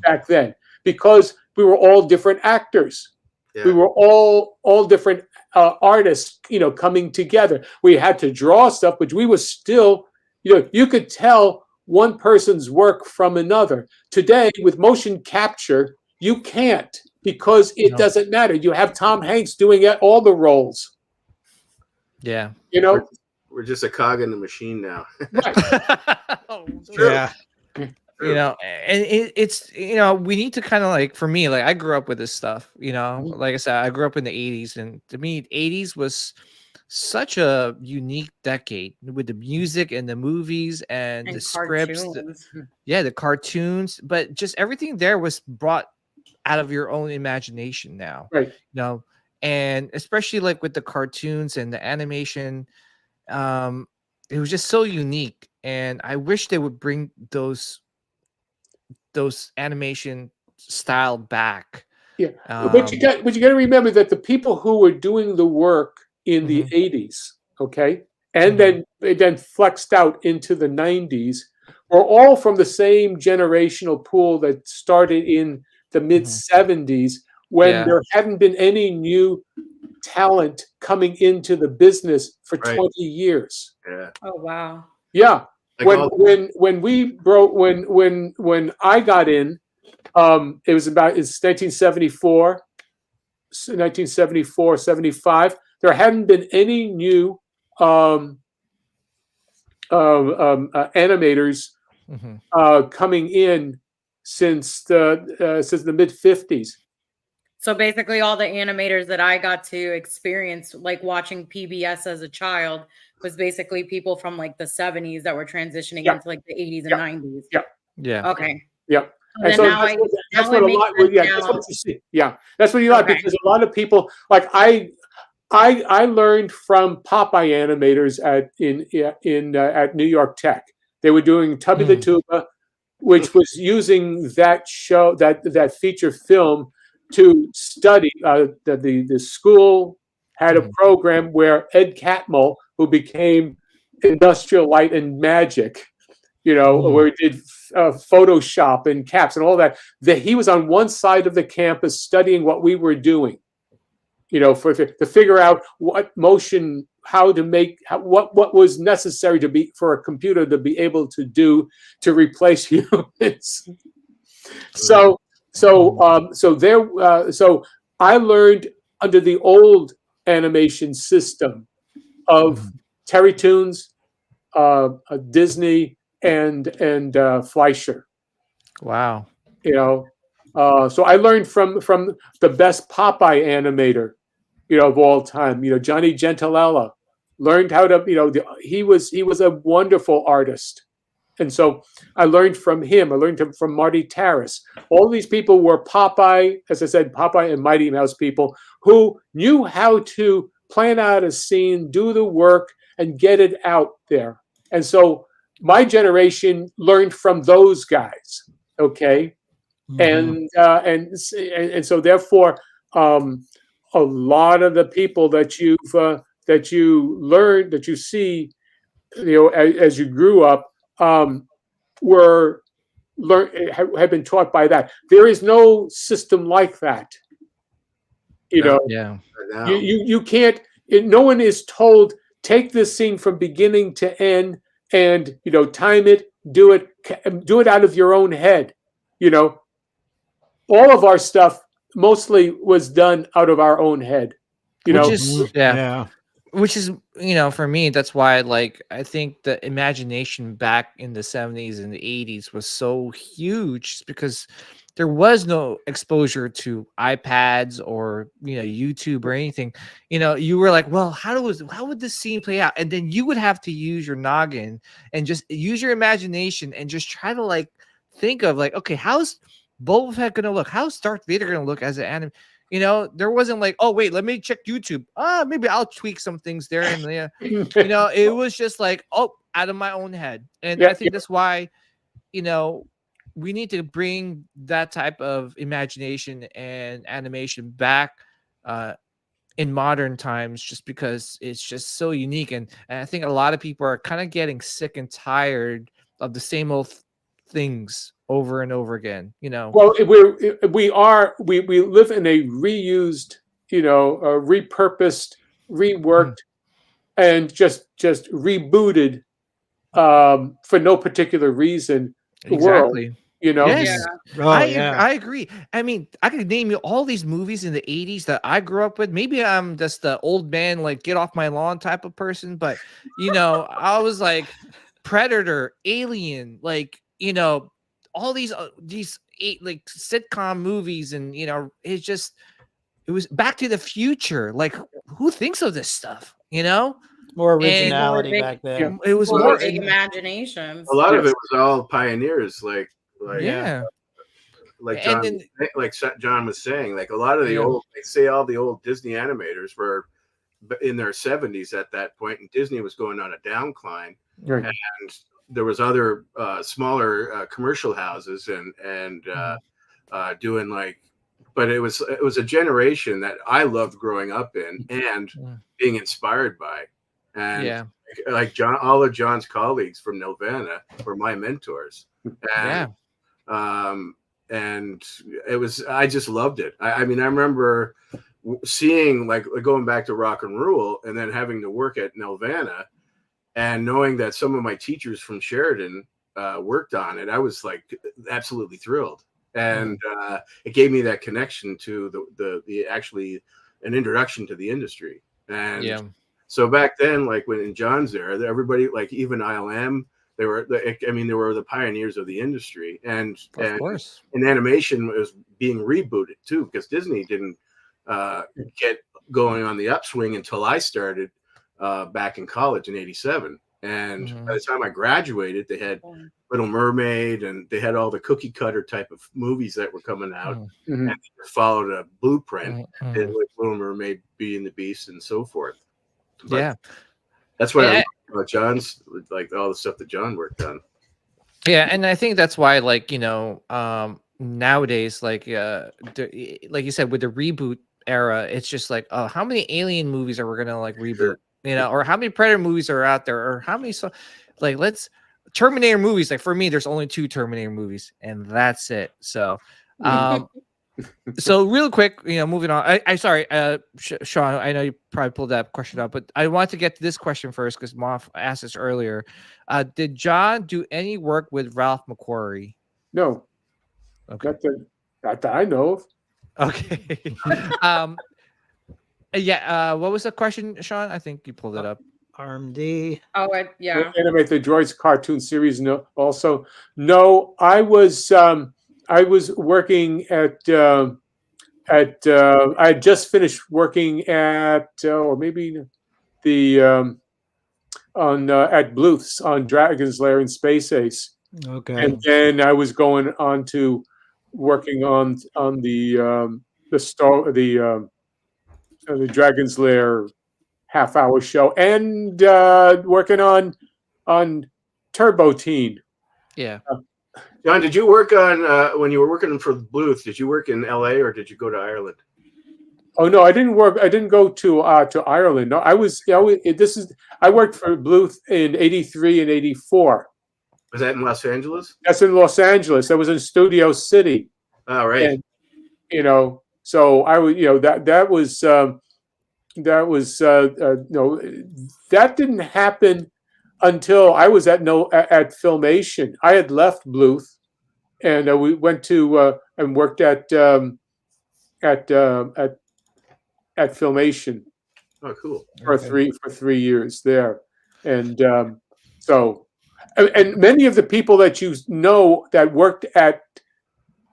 back then because we were all different actors. Yeah. We were all different artists, coming together. We had to draw stuff, but we were still, you could tell one person's work from another. Today, with motion capture, you can't because it doesn't matter. You have Tom Hanks doing all the roles. Yeah. We're just a cog in the machine now. Yeah. And it's we need to kind of like, for me, like I grew up with this stuff, like I said, I grew up in the 80s, and to me 80s was such a unique decade with the music and the movies and the scripts, the cartoons, but just everything there was brought out of your own imagination now, right? And especially like with the cartoons and the animation, it was just so unique, and I wish they would bring those animation style back. Yeah, but you got to remember that the people who were doing the work in the 80s, okay, and then flexed out into the 90s, were all from the same generational pool that started in the mid 70s when there hadn't been any new talent coming into the business for 20 years. Yeah. Oh wow. Yeah. When I got in, it's 1974, 75. There hadn't been any new animators coming in since the mid 50s. So basically, all the animators that I got to experience, like watching PBS as a child, was basically people from like the 70s that were transitioning Yeah. into like the 80s and Yeah. 90s. Yeah. Yeah. Okay. Yep. So And then so now that's now what it a makes lot. sense Yeah, now. that's what you see. Yeah, that's what you like, Okay. because a lot of people like I learned from Popeye animators at New York Tech. They were doing Tubby the Tuba, which was using that show, that feature film, to study. The school had a program where Ed Catmull, who became Industrial Light and Magic, where he did Photoshop and caps and all that, that he was on one side of the campus studying what we were doing, to figure out what motion, how to make, what was necessary for a computer to be able to do to replace humans. So I learned under the old animation system of Terry Toons, Disney, and Fleischer. Wow. So I learned from the best Popeye animator, of all time. Johnny Gentilella learned how to. He was a wonderful artist, and so I learned from him. I learned from Marty Taras. All these people were Popeye, as I said, Popeye and Mighty Mouse people who knew how to plan out a scene, do the work, and get it out there. And so my generation learned from those guys. Okay. And so therefore, a lot of the people that you see, as you grew up, were have been taught by that. There is no system like that. Yeah. You can't. No one is told, take this scene from beginning to end, and time it, do it out of your own head. All of our stuff mostly was done out of our own head. Which is Yeah. which is, for me, that's why, like, I think the imagination back in the 70s and the 80s was so huge, because there was no exposure to iPads or YouTube or anything. You were like, well, how would this scene play out? And then you would have to use your noggin and just use your imagination and just try to, like, think of, like, okay, how's Boba Fett gonna look? How's Darth Vader gonna look as an anime? There wasn't like, oh wait, let me check YouTube. Maybe I'll tweak some things there and there. It was just like, oh, out of my own head. And I think that's why, we need to bring that type of imagination and animation back in modern times, just because it's just so unique. And I think a lot of people are kind of getting sick and tired of the same old things over and over again. Well, we live in a reused, repurposed, reworked, and just rebooted, for no particular reason, Exactly. world. Yes. Oh, yeah. I agree. I mean, I could name you all these movies in the 80s that I grew up with. Maybe I'm just the old man, like, get off my lawn type of person, but I was like Predator, Alien, like, all these like sitcom movies, and it was Back to the Future. Like, who thinks of this stuff? More And originality big- back then. it was Well, more big imaginations. A lot of it was all pioneers, like yeah. John, And then, like John was saying, like a lot of the old, like say all the old Disney animators were in their 70s at that point, and Disney was going on a downcline, Right. and there was other smaller commercial houses and doing like, but it was a generation that I loved growing up in and being inspired by, and like John, all of John's colleagues from Nelvana were my mentors, and and it was, I just loved it. I mean, I remember seeing, like, going back to Rock and Rule and then having to work at Nelvana and knowing that some of my teachers from Sheridan worked on it. I was like absolutely thrilled. And it gave me that connection to the actually an introduction to the industry. And so back then, like when in John's era, everybody, like even ILM, They were, I mean, they were the pioneers of the industry, and course. and animation was being rebooted too, because Disney didn't get going on the upswing until I started back in college in '87. And by the time I graduated, they had Little Mermaid, and they had all the cookie cutter type of movies that were coming out, and they followed a blueprint, and with Little Mermaid, Beauty and the Beast, and so forth. But Yeah, that's what I love about John's, like all the stuff that John worked on. yeah, and I think that's why, like, nowadays, like you said, with the reboot era, it's just like, oh, how many Alien movies are we gonna like reboot? Or how many Predator movies are out there, or how many let's Terminator movies. Like for me, there's only 2 Terminator movies, and that's it. So, so real quick, moving on. I sorry, Sean, I know you probably pulled that question up, but I want to get to this question first because Moff asked this earlier. Did John do any work with Ralph McQuarrie? No. Okay. Not that I know of. Okay. What was the question, Sean? I think you pulled it up. RMD. Oh, yeah. Animate the Droids cartoon series. No, also no. I was working at I had just finished working at or maybe the at Bluth's on Dragon's Lair and Space Ace. Okay. And then I was going on to working on the Dragon's Lair half-hour show, and working on Turbo Teen. Yeah. John, did you work on when you were working for Bluth? Did you work in LA or did you go to Ireland? Oh no, I didn't work. I didn't go to Ireland. No, I worked for Bluth in '83 and '84. Was that in Los Angeles? That's in Los Angeles. That was in Studio City. Oh, right. And, so I was, that didn't happen until I was at Filmation. I had left Bluth, and we went to and worked at Filmation. Oh, cool. For 3 years there, and so. And many of the people that you know that worked at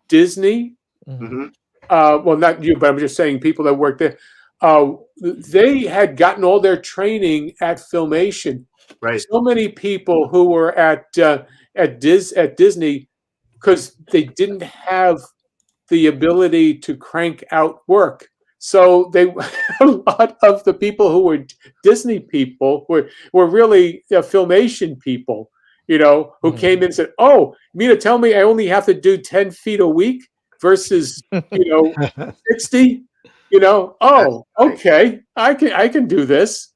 Disney, well, not you, but I'm just saying people that worked there, they had gotten all their training at Filmation. Right. So many people who were at Disney, because they didn't have the ability to crank out work. So a lot of the people who were Disney people were really Filmation people. Who came in and said, "Oh, you mean to tell me I only have to do 10 feet a week versus 60? Oh, okay, I can do this."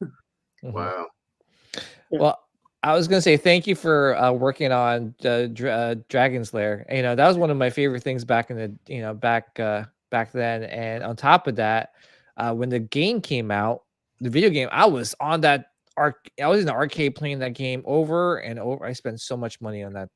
Wow. Well, I was gonna say thank you for working on Dragon's Lair. That was one of my favorite things back in the back then. And on top of that, when the game came out, the video game, I was on that. I was in the arcade playing that game over and over. I spent so much money on that.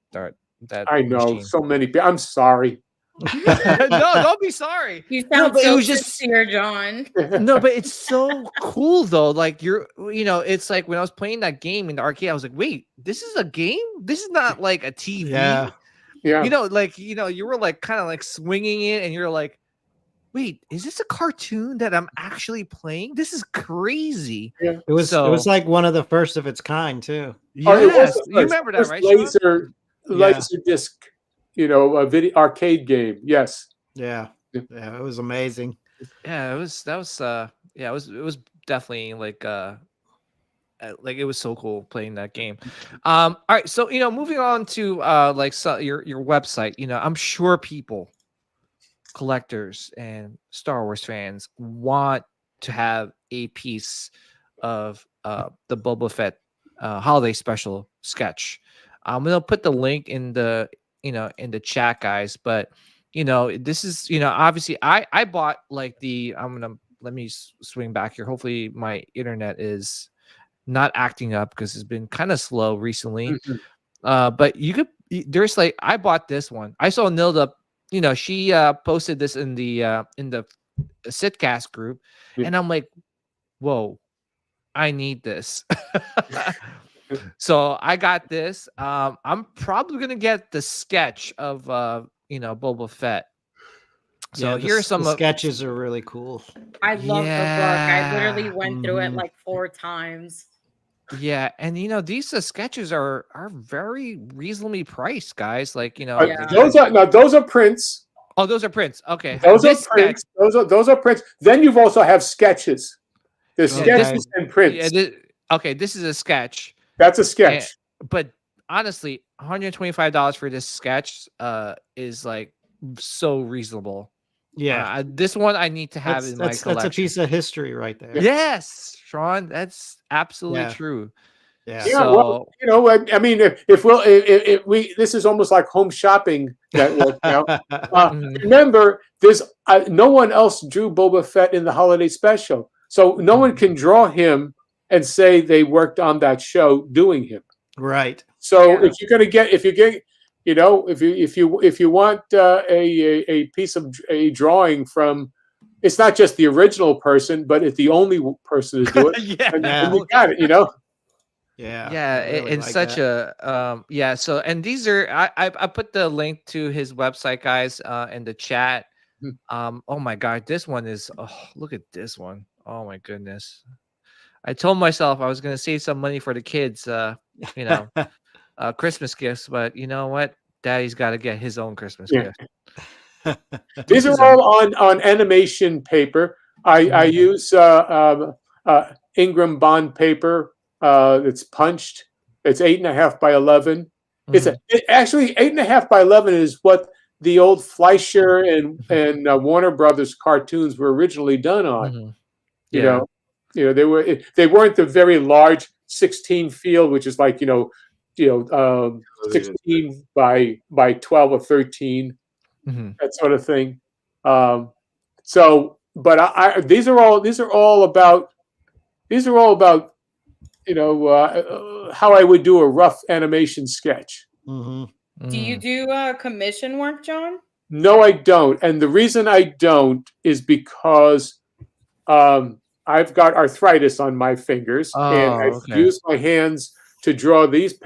I know machine. so many people. I'm sorry. No, don't be sorry. You sound but so it was just sincere, John. No, but it's so cool though. Like it's like when I was playing that game in the arcade, I was like, wait, this is a game? This is not like a TV. Yeah. You were like kind of like swinging it, and you're like, wait, is this a cartoon that I'm actually playing? This is crazy. Yeah. It was like one of the first of its kind too. Yes, you remember that, right? Laser disc, a video arcade game. Yes. Yeah. Yeah, it was amazing. Yeah, it was definitely like it was so cool playing that game. All right, so moving on to your website. I'm sure people, collectors and Star Wars fans, want to have a piece of the Boba Fett holiday special sketch. I'm gonna put the link in the in the chat, guys. But this is obviously I bought like let me swing back here. Hopefully my internet is not acting up because it's been kind of slow recently. But there's like, I bought this one. I saw Nilda, she posted this in the Sitcast group, and I'm like, whoa, I need this. So I got this. I'm probably gonna get the sketch of Boba Fett. So Yeah, here's some the sketches are really cool. I love the book. I literally Yeah. went through it Mhm. like 4 times. Yeah, and these sketches are very reasonably priced, guys. Like, Yeah. Those are prints. oh, those are prints. Okay. Those are This sketch, prints. Those are prints. Then you've also have sketches. There's yeah, this sketches and yeah, prints. okay, this is a sketch. That's a And, sketch. but honestly, $125 for this sketch is like so reasonable. Yeah, This one I need to have in my that's a collection. piece of history right there. Yes, Sean, that's absolutely Yeah. true. Yeah. Yeah, well, So I mean, if we, this is almost like home shopping network now. mhm, Remember, there's no one else drew Boba Fett in the holiday special, so no one can draw him and say they worked on that show doing him. Right. So Yeah. if you want a piece of a drawing from, it's not just the original person, but it's the only person to do it, yeah, and you got it. Yeah. yeah, I really in like such that. a yeah. So, and these are I put the link to his website, guys, in the chat. Oh my god, this one is, oh, look at this one. Oh my goodness. I told myself I was gonna save some money for the kids, Christmas gifts, but you know what? Daddy's got to get his own Christmas Yeah. gift. These This are is all on animation paper. I use Ingram bond paper. It's punched. It's 8.5 by 11. Actually 8.5 by 11 is what the old Fleischer and Warner Brothers cartoons were originally done on. Mhm. You Yeah. know, they weren't the very large 16 field, which is like 16 by 12 or 13, Mhm. that sort of thing. But these are all about how I would do a rough animation sketch. Mhm. Do you Mm. do commission work, John? No, I don't, and the reason I don't is because I've got arthritis on my fingers, and Oh, I've okay. used my hands to draw this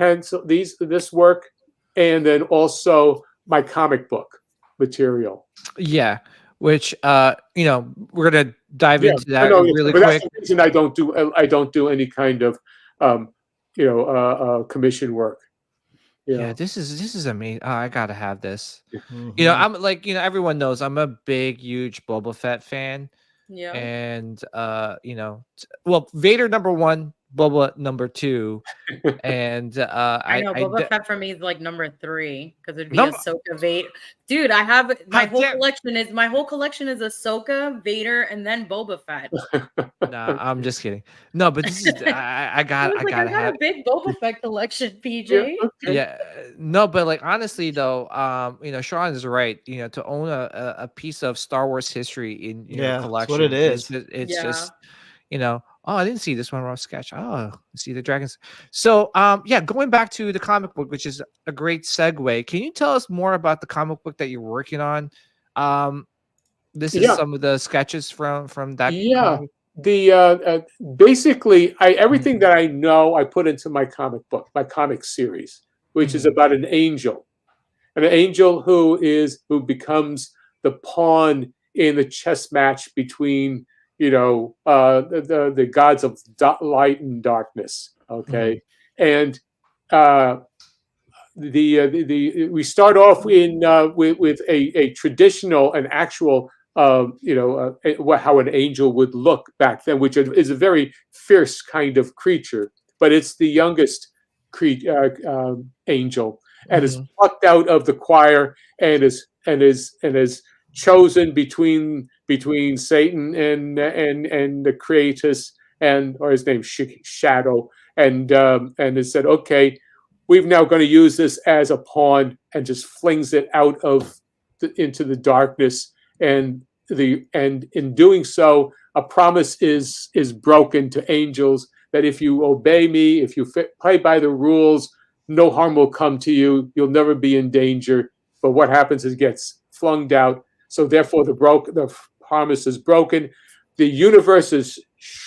work, and then also my comic book material. Yeah, which we're gonna dive Yeah, into that no, really but that's quick. the reason I don't do any kind of commission work. Yeah, this is amazing. Oh, I gotta have this. Mhm. I'm like, everyone knows I'm a big, huge Boba Fett fan. Yeah. And well, Vader #1, Boba #2, and I know Boba Fett for me is like number 3 because it'd be Ahsoka, Vader. Dude, I have my whole collection is Ahsoka, Vader, and then Boba Fett. Nah, I'm just kidding. No, but this is I gotta have a big Boba Fett collection, PJ. yeah, no, but like honestly though, Sean is right. To own a piece of Star Wars history in your Yeah, that's collection, what it is. It's Yeah. just, oh, I didn't see this one raw sketch. Oh, see the dragons. So, yeah, going back to the comic book, which is a great segue. Can you tell us more about the comic book that you're working on? This is some of the sketches from that. Yeah. comic? The basically, everything that I know, I put into my comic book, my comic series, which is about an angel who becomes the pawn in the chess match between the gods of light and darkness. Okay, and we start off with a traditional and actual how an angel would look back then, which is a very fierce kind of creature, but it's the youngest angel, and is plucked out of the choir and is chosen between Satan and the Creatus, or his name Shadow, and it said, okay, we're now going to use this as a pawn, and just flings it out into the darkness. And in doing so, a promise is broken to angels that if you obey me, if you play by the rules, no harm will come to you. You'll never be in danger. But what happens is it gets flung out. So therefore, the promise is broken. The universe is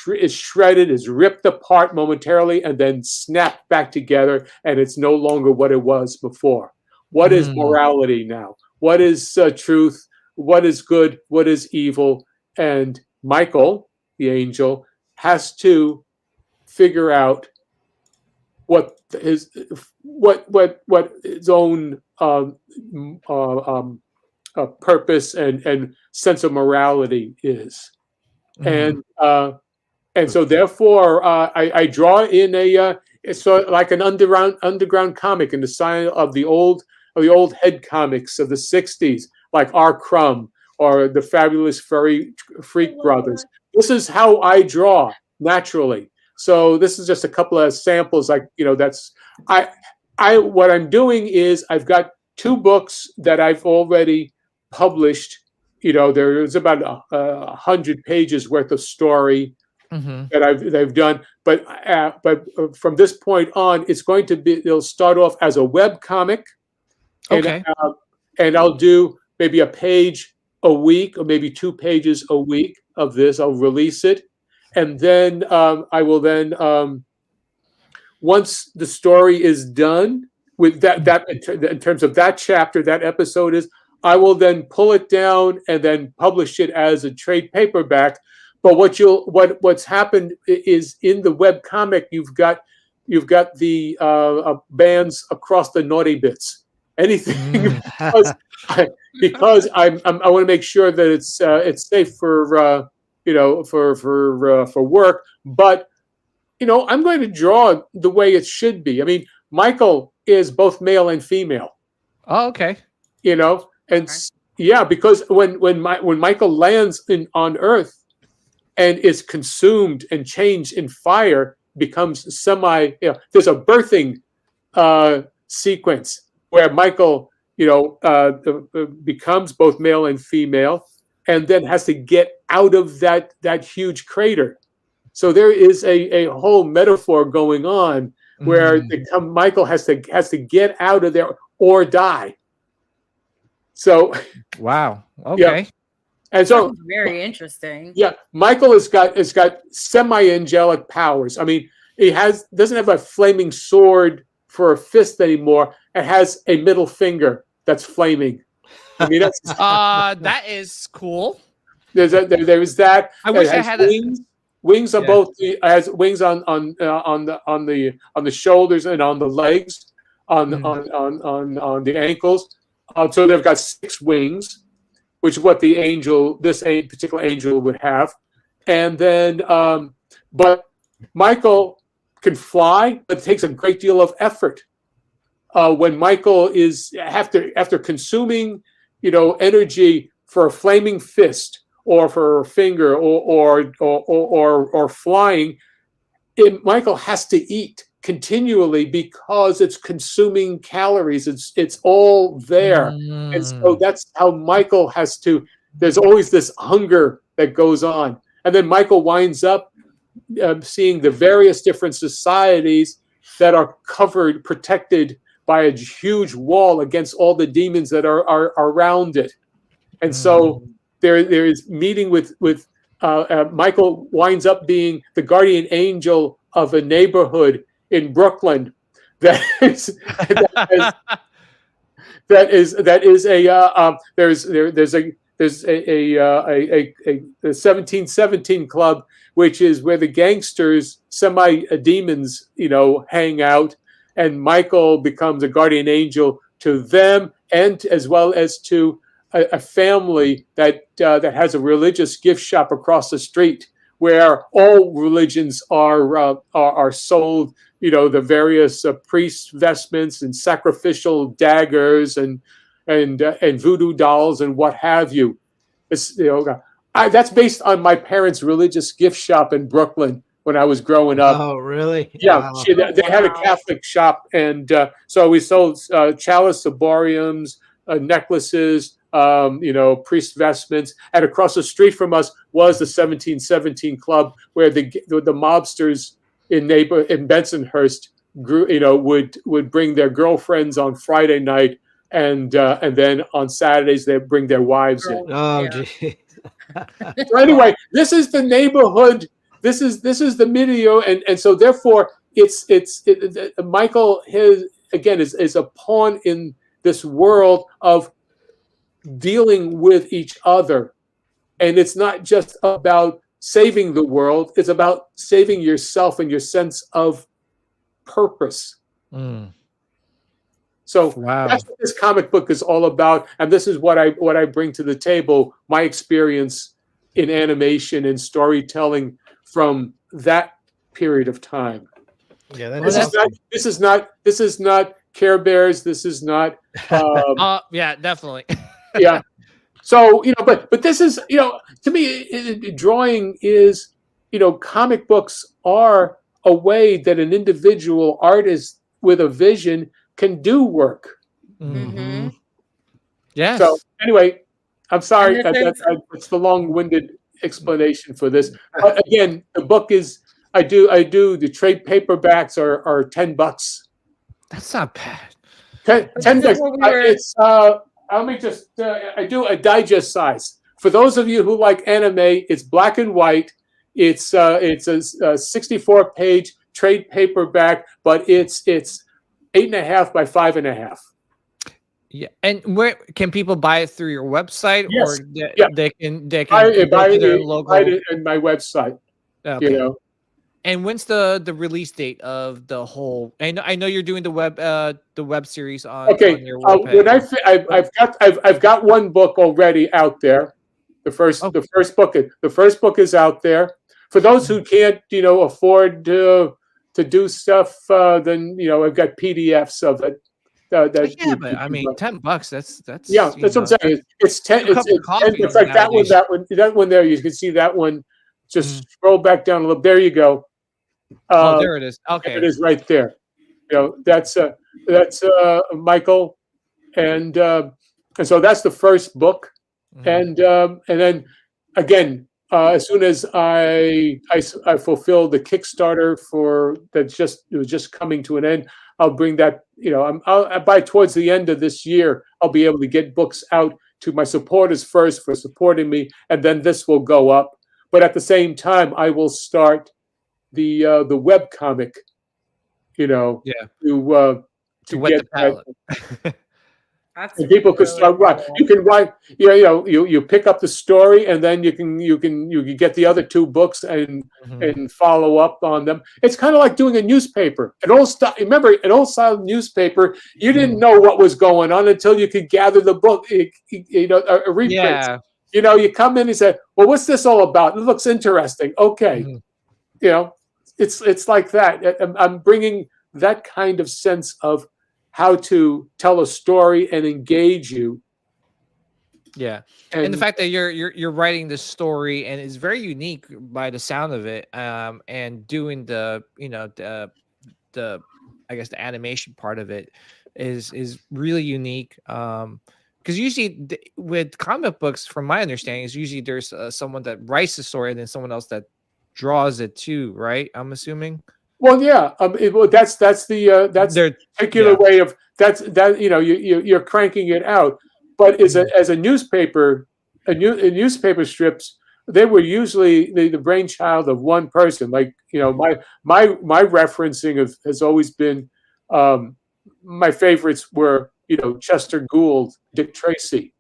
is shredded, is ripped apart momentarily, and then snapped back together, and it's no longer what it was before. What is morality now? What is truth? What is good? What is evil? And Michael, the angel, has to figure out what his own purpose and sense of morality is. And so therefore I draw in it's sort of like an underground comic in the style of the old head comics of the 60s, like R. Crumb or the Fabulous Furry Freak Brothers. This is how I draw naturally. So this is just a couple of samples. Like, that's what I'm doing is I've got 2 books that I've already published. There's about 100 pages worth of story that they've done. But from this point on, it'll start off as a web comic. Okay. And I'll do maybe a page a week or maybe 2 pages a week of this. I'll release it. And then I will then, once the story is done with that in terms of that chapter, that episode is, I will then pull it down and then publish it as a trade paperback. But what's happened is in the web comic, you've got the bands across the naughty bits. Anything because I want to make sure that it's safe for for work. But I'm going to draw the way it should be. I mean, Michael is both male and female. Oh, okay. Because when Michael lands on Earth and is consumed and changed in fire, becomes there's a birthing sequence where Michael becomes both male and female, and then has to get out of that huge crater. So there is a whole metaphor going on where Michael has to get out of there or die. So wow. Okay. Yeah. And so that's very interesting. Yeah, Michael has got semi-angelic powers. I mean, he doesn't have a flaming sword for a fist anymore. It has a middle finger that's flaming. I mean, that's that is cool. There's that. I wish I had wings. Wings on both. Has wings on the shoulders and on the legs, on the ankles. So they've got 6 wings, which is what this particular angel would have. And then, but Michael can fly, but it takes a great deal of effort. When Michael is after consuming, energy for a flaming fist or for a finger or flying, Michael has to eat continually because it's consuming calories. It's all there. And so that's how Michael has to, there's always this hunger that goes on. And then Michael winds up seeing the various different societies that are protected by a huge wall against all the demons that are around it. And so there is meeting with Michael winds up being the guardian angel of a neighborhood in Brooklyn that is there's a 1717 club, which is where the gangsters, semi-demons, hang out, and Michael becomes a guardian angel to them, and as well as to a family that has a religious gift shop across the street, where all religions are sold. The various priest vestments and sacrificial daggers and voodoo dolls and what have you. It's, that's based on my parents' religious gift shop in Brooklyn when I was growing up. Oh, really? Yeah, Wow. they had a Catholic shop, and so we sold chalice, ciboriums, necklaces, priest vestments. And across the street from us was the 1717 club, where the mobsters in Bensonhurst would bring their girlfriends on Friday night, and then on Saturdays they bring their wives in. Oh, Yeah. geez. So anyway, this is the neighborhood this is the video, and so therefore Michael is a pawn in this world of dealing with each other, and it's not just about saving the world, it's about saving yourself and your sense of purpose. So Wow. that's what this comic book is all about, and this is what I bring to the table, my experience in animation and storytelling from that period of time. Yeah, This is not Care Bears. This is not. Yeah, definitely. Yeah. So but this is to me, drawing is comic books are a way that an individual artist with a vision can do work. Mm-hmm. Yes. So anyway, I'm sorry. And this is- It's the long-winded explanation for this. But again, the book is. I do. The trade paperbacks are $10. That's not bad. 10 This bucks. is what we were- It's let me just. I do a digest size for those of you who like anime. It's black and white. It's a 64-page trade paperback, but it's 8.5 by 5.5. Yeah, and where can people buy it through your website, Yes. or Yeah. they can Buy go to their it local? in my website. Okay. And when's the release date of the whole? I know you're doing the web series on your webpage. When I've got one book already out there. The first book is out there. For those who can't afford to do stuff, then I've got PDFs of it. Yeah, but I mean, $10. That's that's what I'm saying. It's 10. a cup of coffee It's like that one there. You can see that one. Just scroll back down a little. There you go. There it is. Okay, it is right there. That's Michael, and so that's the first book, and then again, as soon as I fulfill the Kickstarter it was just coming to an end, I'll bring that. By towards the end of this year, I'll be able to get books out to my supporters first for supporting me, and then this will go up. But at the same time, I will start the web comic, to wet get the palate. and people could start writing. You can write, you pick up the story, and then you can get the other two books and follow up on them. It's kind of like doing a newspaper. Remember, an old style newspaper, you didn't know what was going on until you could gather the book. A reprint. Yeah. You come in and say, "Well, what's this all about? It looks interesting." Okay, it's like that. I'm bringing that kind of sense of how to tell a story and engage you. Yeah, and the fact that you're writing this story and it's very unique by the sound of it, and doing the I guess the animation part of it is really unique. Because usually with comic books, from my understanding, is usually there's someone that writes the story and then someone else that draws it too, right? I'm assuming. Well, yeah, that's the particular way of you're cranking it out. But as a newspaper, newspaper strips, they were usually the brainchild of one person. Like my referencing has always been my favorites were Chester Gould, Dick Tracy.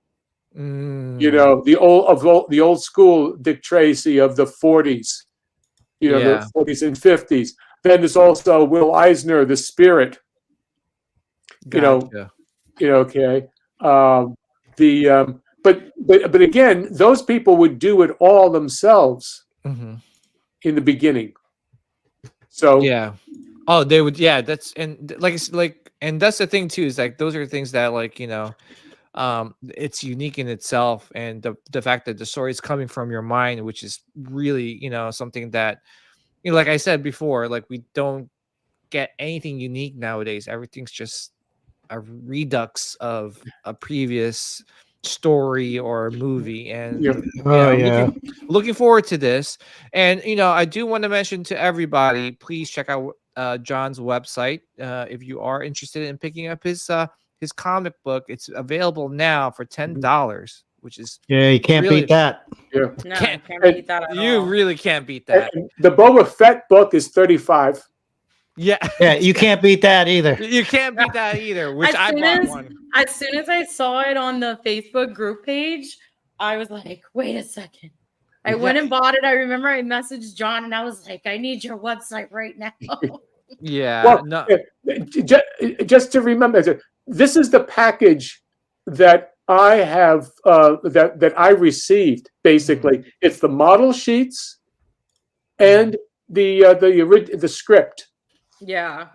The old school Dick Tracy of the 40s. The 40s and 50s. Then there's also Will Eisner, the Spirit. Gotcha. Okay. But again, those people would do it all themselves in the beginning. So yeah. Oh, they would. Yeah, that's and and that's the thing too. Is like those are things that it's unique in itself, and the fact that the story is coming from your mind, which is really something that like I said before, like we don't get anything unique nowadays. Everything's just a redux of a previous story or movie, and looking forward to this. And I do want to mention to everybody, please check out John's website if you are interested in picking up his comic book. It's available now for $10. which is Yeah, you can't really, beat that. Yeah. No, Can't- can't beat that at you all. really can't beat that. And the Boba Fett book is 35. Yeah, Yeah, you can't beat that either. you can't beat that either. Which As I soon bought as- one. As soon as I saw it on the Facebook group page, I was like, wait a second. I went and bought it. I remember I messaged John and I was like, I need your website right now. Yeah, Well, no, just to remember, this is the package that I have that I received. Basically, it's the model sheets and the script. Yeah.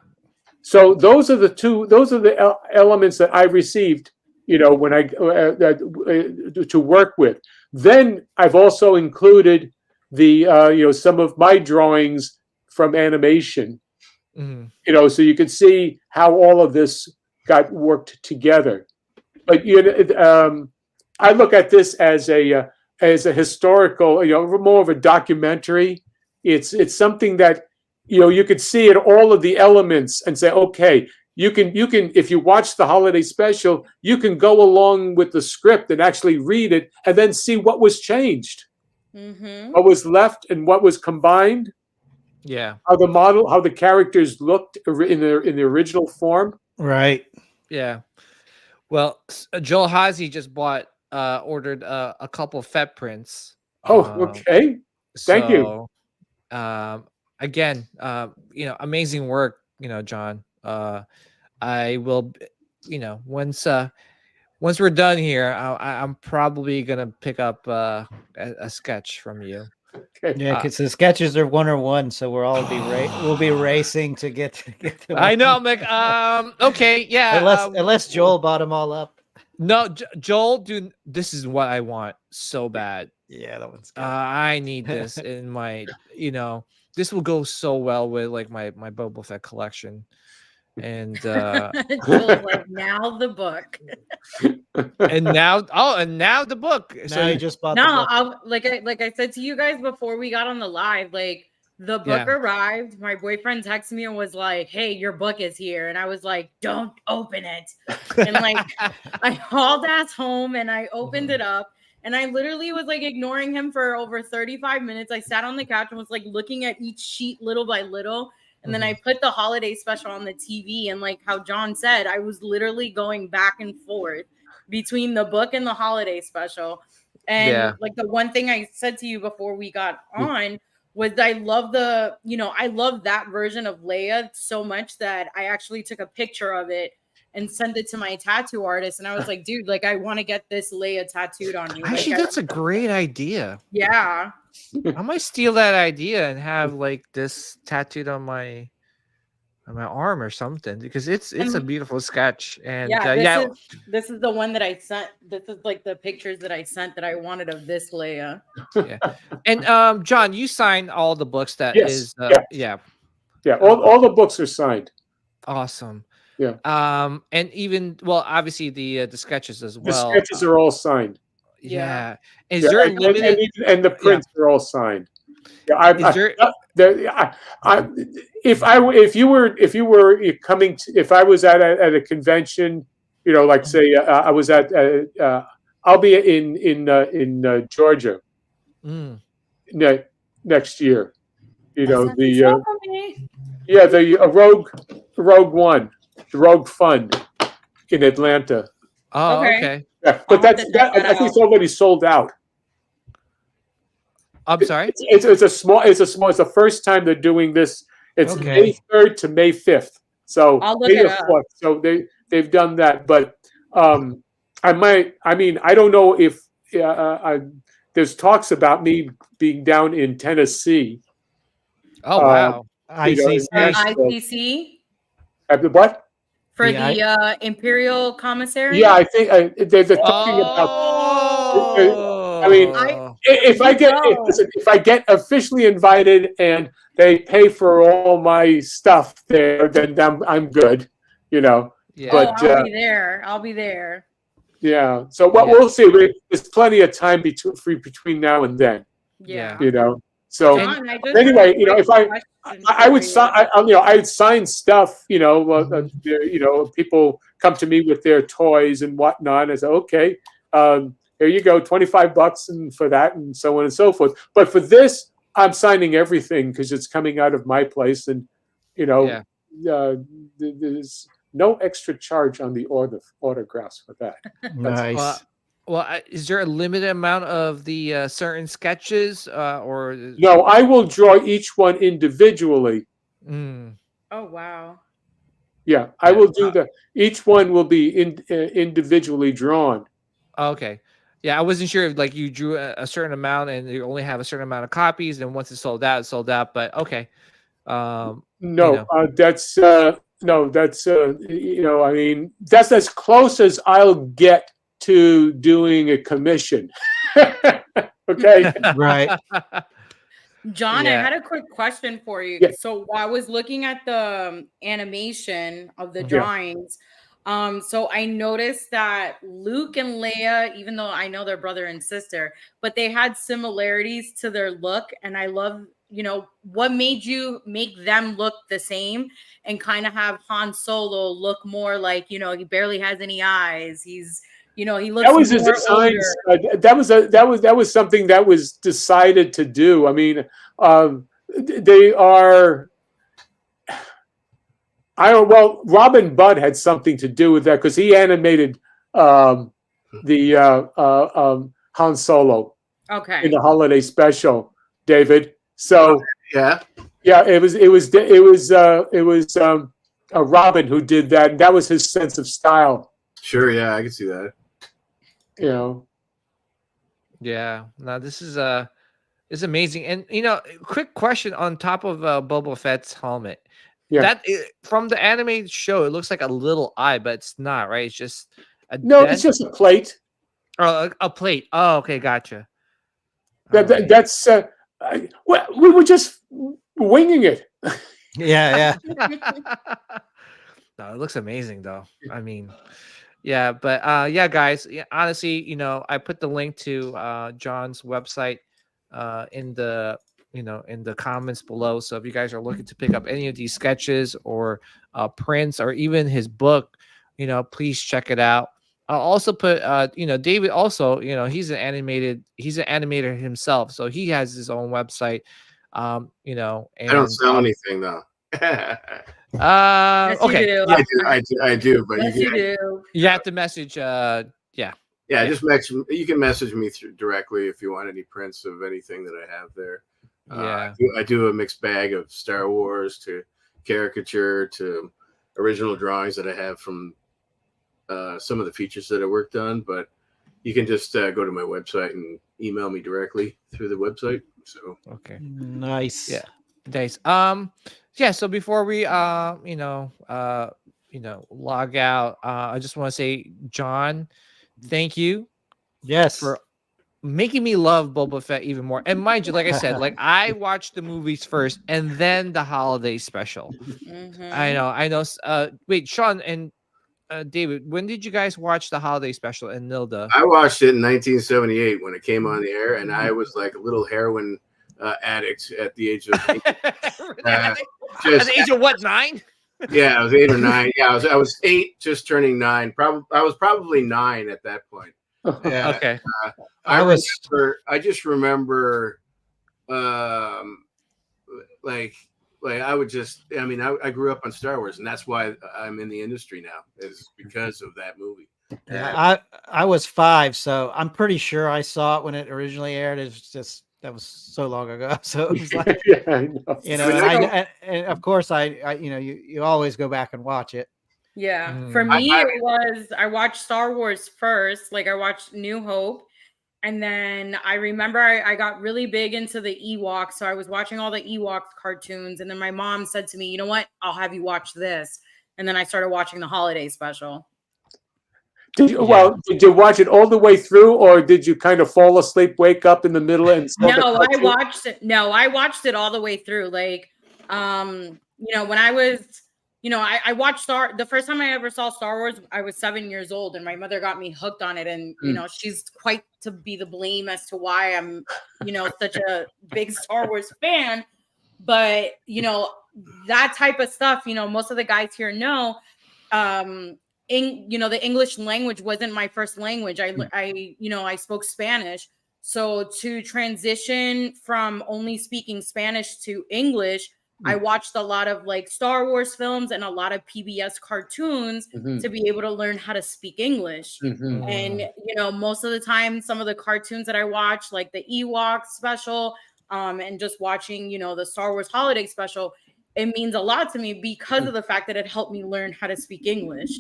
So those are the two. Those are the elements that I received. When I to work with. Then I've also included the some of my drawings from animation. Mhm. So you can see how all of this got worked together. But I look at this as a historical, more of a documentary. It's something that you could see in all of the elements and say, okay, you can if you watch the holiday special, you can go along with the script and actually read it and then see what was changed, what was left, and what was combined. yeah, How the characters looked in the original form. Right. yeah. Well, Joel Hazy just ordered a couple of Fett prints. Oh, okay. Thank you. Again, amazing work, John. I will, once we're done here, I'm probably gonna pick up a sketch from you. Okay. Yeah, because the sketches are 101, so we'll be racing to get to I one. know. I'm like, okay, yeah. Unless Joel bought them all up. No, Joel, dude, this is what I want so bad. Yeah, that one's good. I need this in my, this will go so well with like my Boba Fett collection. And Joel's like, now the book. and now the book. So you just bought the No, book. like I said to you guys before we got on the live, like the book arrived. My boyfriend texted me and was like, "Hey, your book is here," and I was like, "Don't open it." And like I hauled ass home and I opened it up. And I literally was like ignoring him for over 35 minutes. I sat on the couch and was like looking at each sheet little by little. And then I put the holiday special on the TV. And like how John said, I was literally going back and forth between the book and the holiday special. And like the one thing I said to you before we got on was I love I love that version of Leia so much that I actually took a picture of it and sent it to my tattoo artist. And I was like, dude, like I want to get this Leia tattooed on me. Actually, like, that's a great idea. Yeah. I might steal that idea and have like this tattooed on my arm or something, because it's a beautiful sketch. And this is the one that I sent. This is like the pictures that I sent that I wanted of this Leia. Yeah. And John, you signed all the books that Yes. is Yeah, all the books are signed. Awesome. Yeah. And even obviously the sketches as well. The sketches are all signed. Yeah. Is there a limited and the prints are all signed. Yeah, if you were coming if I was at a convention, like say I was at I'll be in Georgia next year. The Rogue One, the Rogue Fund in Atlanta. Oh, okay. Yeah, but I think it's already sold out. I'm sorry. It's the first time they're doing this. It's May 3rd to May 5th. So I'll look it up. So they've done that, but I don't know if there's talks about me being down in Tennessee. Oh wow. ICC What? for the Imperial Commissary. Yeah, I think they're talking about. I mean, if I get officially invited and they pay for all my stuff there, then I'm good. Yeah. But I'll be there. I'll be there. Yeah. So we'll see. There's plenty of time between now and then. Yeah. So anyway, if I would sign, I'd sign stuff. People come to me with their toys and whatnot. I say, okay, here you go, $25 and for that, and so on and so forth. But for this, I'm signing everything because it's coming out of my place, and Yeah. there's no extra charge on the autographs for that. Nice. Is there a limited amount of the certain sketches or? No, I will draw each one individually. Mm, Oh wow. Yeah, I will do each one will be individually drawn. okay. Yeah, I wasn't sure if like you drew a certain amount and you only have a certain amount of copies, and once it's sold out, it's sold out. But okay. No, you know. that's no, that's I mean, that's as close as I'll get to doing a commission. Okay. Right. John, I Yeah. had a quick question for you. Yeah. So while I was looking at the animation of the Yeah. drawings, so I noticed that Luke and Leia, even though I know they're brother and sister, but they had similarities to their look, and I love, what made you make them look the same and kind of have Han Solo look more like, he barely has any eyes. He's he looks That was a more design. older. That was something that was decided to do. I mean, they are. Robin Budd had something to do with that because he animated the Han Solo in Okay. the holiday special, David. So Yeah. yeah, it was Robin who did that, and that was his sense of style. Sure. Yeah, I can see that. Yeah. Now this is it's amazing. And quick question on top of Boba Fett's helmet. Yeah. That from the animated show, it looks like a little eye, but it's not, right? It's just a No, dent? it's just a plate. Oh, a plate. Oh, okay, gotcha. That's we were just winging it. Yeah. No, it looks amazing though. I mean, yeah, but yeah, guys. Yeah, honestly, I put the link to John's website in the in the comments below. So if you guys are looking to pick up any of these sketches or prints or even his book, please check it out. I'll also put David also, he's an animator himself, so he has his own website. And I don't sell anything though. Yes, you okay. do. I do, but Yes, you do. You have to message just you can message me directly if you want any prints of anything that I have there. Yeah. I do a mixed bag of Star Wars to caricature to original drawings that I have from some of the features that I worked on, but you can just go to my website and email me directly through the website. So okay. Nice. Yeah. Nice. Yeah, so before we log out, I just want to say, John, thank you Yes. for making me love Boba Fett even more. And mind you, like I said, like I watched the movies first and then the holiday special. Mhm. I know. Wait, Sean and David, when did you guys watch the holiday special and Nilda? I watched it in 1978 when it came on the air, and I was like a little heroin addict at the age of At the age of what, 9? Yeah, I was 8 or 9. Yeah, I was 8, just turning 9. I was probably 9 at that point. Yeah. Okay. I just remember, like I would just. I mean, I grew up on Star Wars, and that's why I'm in the industry now. Is because of that movie. Yeah, I was 5, so I'm pretty sure I saw it when it originally aired. It was just that was so long ago. So it was like, Yeah, I know. and of course I you always go back and watch it. Yeah. For me, it was I watched Star Wars first. Like I watched New Hope. And then I remember I got really big into the Ewoks. So I was watching all the Ewoks cartoons. And then my mom said to me, you know what? I'll have you watch this. And then I started watching the holiday special. Did you watch it all the way through, or did you kind of fall asleep, wake up in the middle, and No, I watched it. No, I watched it all the way through. Like, when I was, I watched the first time I ever saw Star Wars, I was 7 years old, and my mother got me hooked on it. And she's quite to be the blame as to why I'm, such a big Star Wars fan. But that type of stuff, most of the guys here know. the English language wasn't my first language. I spoke Spanish. So to transition from only speaking Spanish to English, I watched a lot of like Star Wars films and a lot of PBS cartoons to be able to learn how to speak English. And, most of the time, some of the cartoons that I watch, like the Ewok special, and just watching, the Star Wars holiday special, it means a lot to me because of the fact that it helped me learn how to speak English.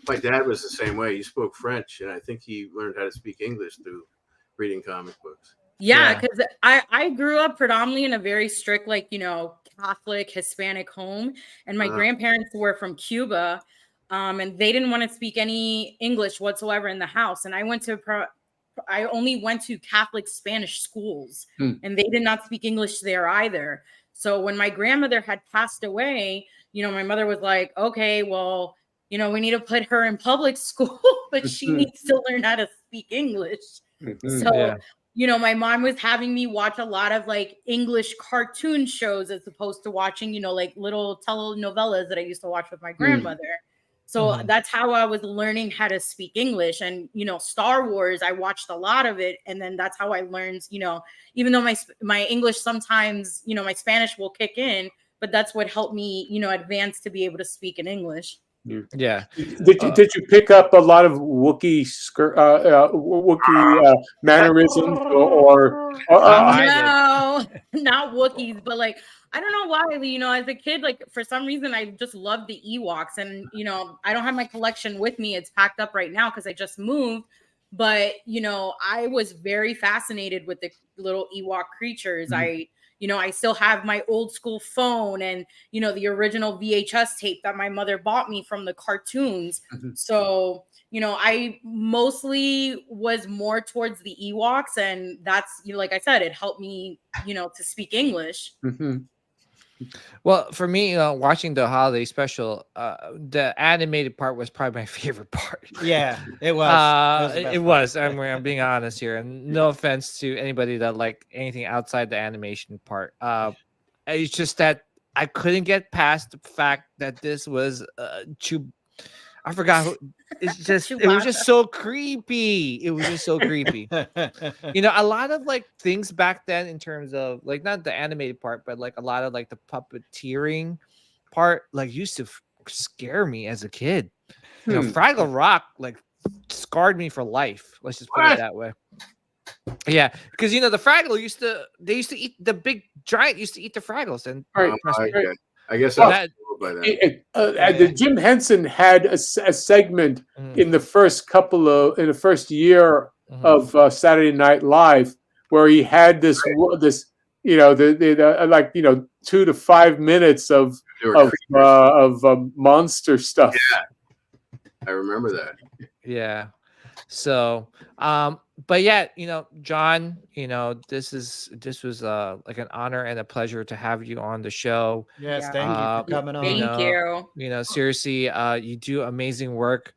My dad was the same way. He spoke French, and I think he learned how to speak English through reading comic books. Yeah, because I grew up predominantly in a very strict, Catholic Hispanic home, and my grandparents were from Cuba, and they didn't want to speak any English whatsoever in the house. And I only went to Catholic Spanish schools, and they did not speak English there either. So when my grandmother had passed away, my mother was like, okay, well, we need to put her in public school, but she needs to learn how to speak English. So, my mom was having me watch a lot of like English cartoon shows as opposed to watching, like little telenovelas that I used to watch with my grandmother. So that's how I was learning how to speak English. And, Star Wars, I watched a lot of it. And then that's how I learned, even though my English sometimes, my Spanish will kick in, but that's what helped me, advance to be able to speak in English. Yeah. Did you pick up a lot of Wookiee mannerisms or no, not Wookiees, but like I don't know why, as a kid, like for some reason I just loved the Ewoks, and I don't have my collection with me. It's packed up right now because I just moved. But I was very fascinated with the little Ewok creatures. I still have my old school phone and, the original VHS tape that my mother bought me from the cartoons. So, I mostly was more towards the Ewoks, and that's, like I said, it helped me, to speak English. Well, for me, watching the holiday special, the animated part was probably my favorite part. Yeah, it was. It was. I'm being honest here, and no offense to anybody that liked anything outside the animation part. It's just that I couldn't get past the fact that this was I forgot who. It's just it was just so creepy. It was just so creepy. A lot of like things back then in terms of like not the animated part, but like a lot of like the puppeteering part like used to scare me as a kid. Fraggle Rock like scarred me for life. Let's just put it that way. Yeah, because the Fraggle used to eat the big giant used to eat the Fraggles, and I guess by that. Jim Henson had a segment in the first year of Saturday Night Live where he had this 2 to 5 minutes of monster stuff. Yeah, I remember that. Yeah. So, but yeah, John, this was like an honor and a pleasure to have you on the show. Yes, thank you for coming on. Thank you. Seriously, you do amazing work.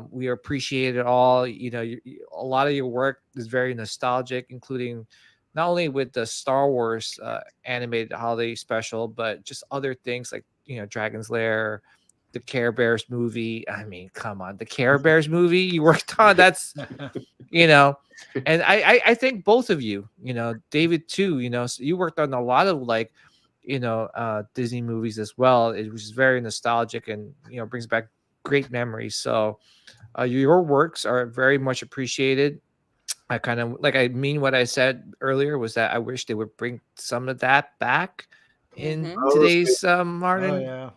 We appreciate it all. A lot of your work is very nostalgic, including not only with the Star Wars animated holiday special, but just other things like Dragon's Lair, the Care Bears movie. I mean, come on, the Care Bears movie you worked on. That's and I think both of you, David too. So you worked on a lot of like, Disney movies as well. It was very nostalgic and brings back great memories. So your works are very much appreciated. I kind of what I said earlier was that I wish they would bring some of that back in today's modern. Oh yeah.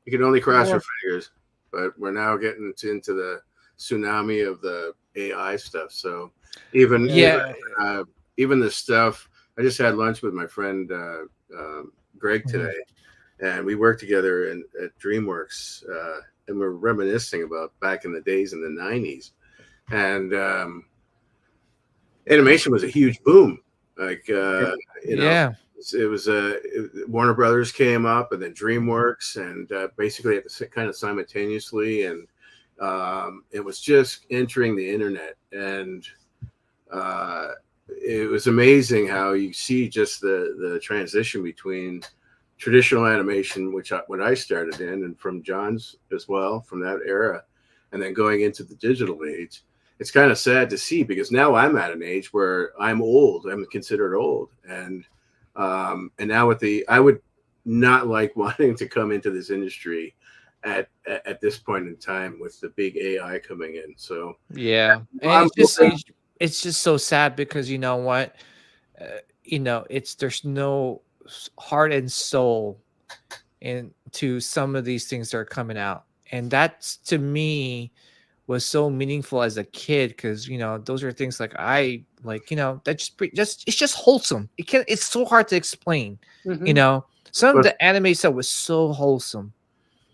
You can only cross your fingers, but we're now getting into the tsunami of the AI stuff. So even the stuff, I just had lunch with my friend Greg today, and we worked together at DreamWorks, and we're reminiscing about back in the days in the 90s. And animation was a huge boom. It was Warner Brothers came up, and then DreamWorks, and basically at the kind of simultaneously, and it was just entering the internet, and it was amazing how you see just the transition between traditional animation, when I started in, and from John's as well, from that era, and then going into the digital age, it's kind of sad to see, because now I'm at an age where I'm old. I'm considered old, and now I would not like wanting to come into this industry at this point in time with the big AI coming in. So Yeah, and it's just so sad, because you know what, there's no heart and soul into some of these things that are coming out, and that's, to me, was so meaningful as a kid, because those are things like I like, that just it's just wholesome. It's so hard to explain. Mhm. Some of the anime stuff was so wholesome.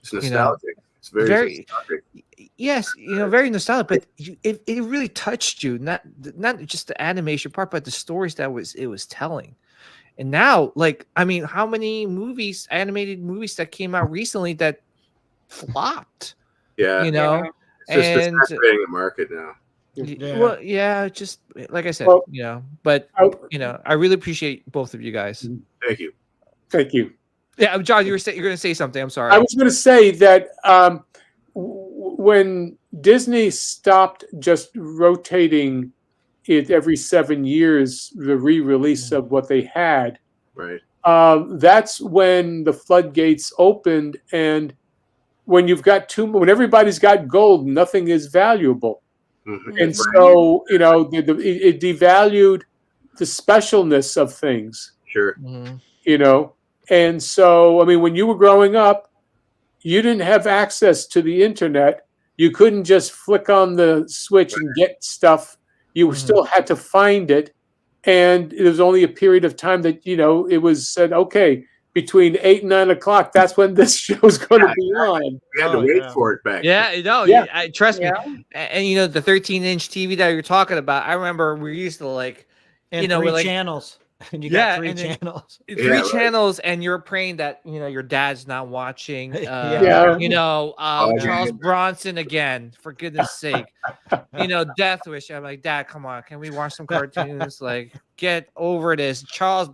it's nostalgic. It's very nostalgic. Yes, very nostalgic, but it really touched you, not just the animation part, but the stories that it was telling. And now, like, I mean, how many animated movies that came out recently that flopped? Yeah. Yeah. It's just And saturating the market now. Yeah. well, yeah, just like I said, Well, but I- I really appreciate both of you guys. Thank you. Thank you. Yeah, John, you're going to say something. I'm sorry. I was going to say that when Disney stopped just rotating it every 7 years, the re-release of what they had, Right. that's when the floodgates opened. And when when everybody's got gold, nothing is valuable. Mhm. And so, it devalued the specialness of things, Sure. Mhm. And so, I mean, when you were growing up, you didn't have access to the internet. You couldn't just flick on the switch and get stuff. You still had to find it. And it was only a period of time that, it was said, okay, between 8 and 9 o'clock, that's when this show's going to be on. We had to wait for it back. Yeah, Yeah. trust me. Yeah. And the 13-inch TV that you're talking about, I remember we used to like, And we're three like, channels. And you Yeah, got three and then- channels. three right. channels, and you're praying that your dad's not watching. Yeah. Charles Bronson again, for goodness sake. Death Wish. I'm like, Dad, come on, can we watch some cartoons? Like, get over this. Charles,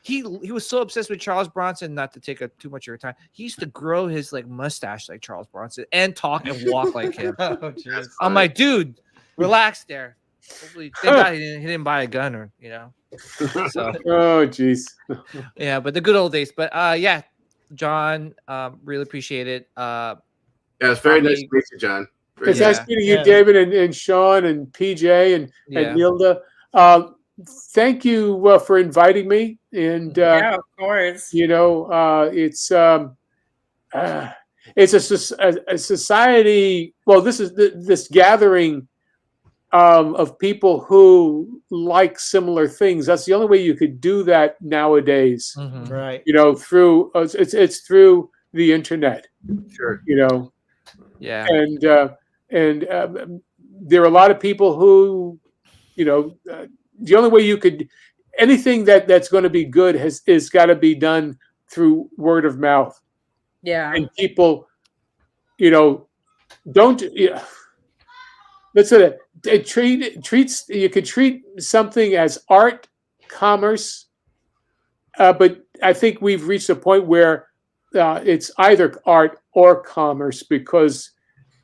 he was so obsessed with Charles Bronson. Not to take too much of your time, he used to grow his like mustache like Charles Bronson and talk and walk like him. Oh, jeez. I'm like, dude, relax there. Hopefully, thank God he didn't buy a gun or So Oh, geez. yeah, but the good old days. But yeah, John, really appreciate it. Yeah, it's very nice to meet you, John. Very It's nice. nice meeting you, Yeah. David, and Sean, and PJ, and Nilda. Thank you for inviting me. And Yeah, of course. it's a society. Well, this is this gathering of people who like similar things. That's the only way you could do that nowadays. Mhm. Right. Through it's through the internet. Sure. Yeah. And there are a lot of people who, the only way you could anything that's going to be good is got to be done through word of mouth. Yeah. And people, don't. Let's say that you could treat something as art, commerce, but I think we've reached a point where it's either art or commerce, because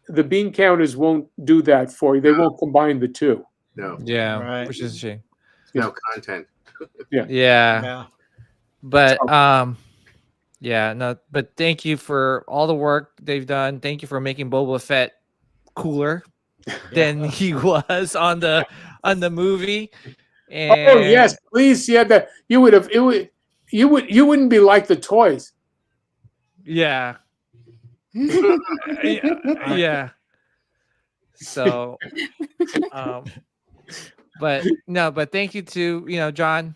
the bean counters won't do that for you. They won't combine the two. No. Yeah. Right. Which is a shame. It's now content. Yeah. Yeah. But but thank you for all the work they've done. Thank you for making Boba Fett cooler than he was on the movie. And Oh yes, please. Yeah, that you wouldn't be like the toys. yeah. Yeah. So but thank you to John,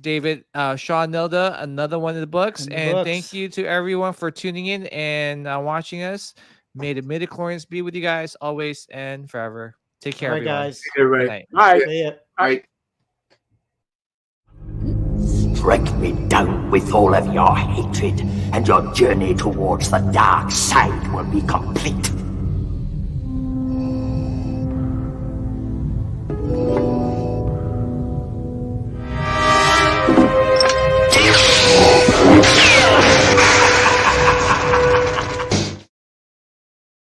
David, Sean, Nilda, another one of the books. And thank you to everyone for tuning in and watching us. May the midichlorians be with you guys always and forever. Take care, All right, everyone. guys. Everybody. Good night. Bye. See ya. All right. Strike me down with all of your hatred, and your journey towards the dark side will be complete.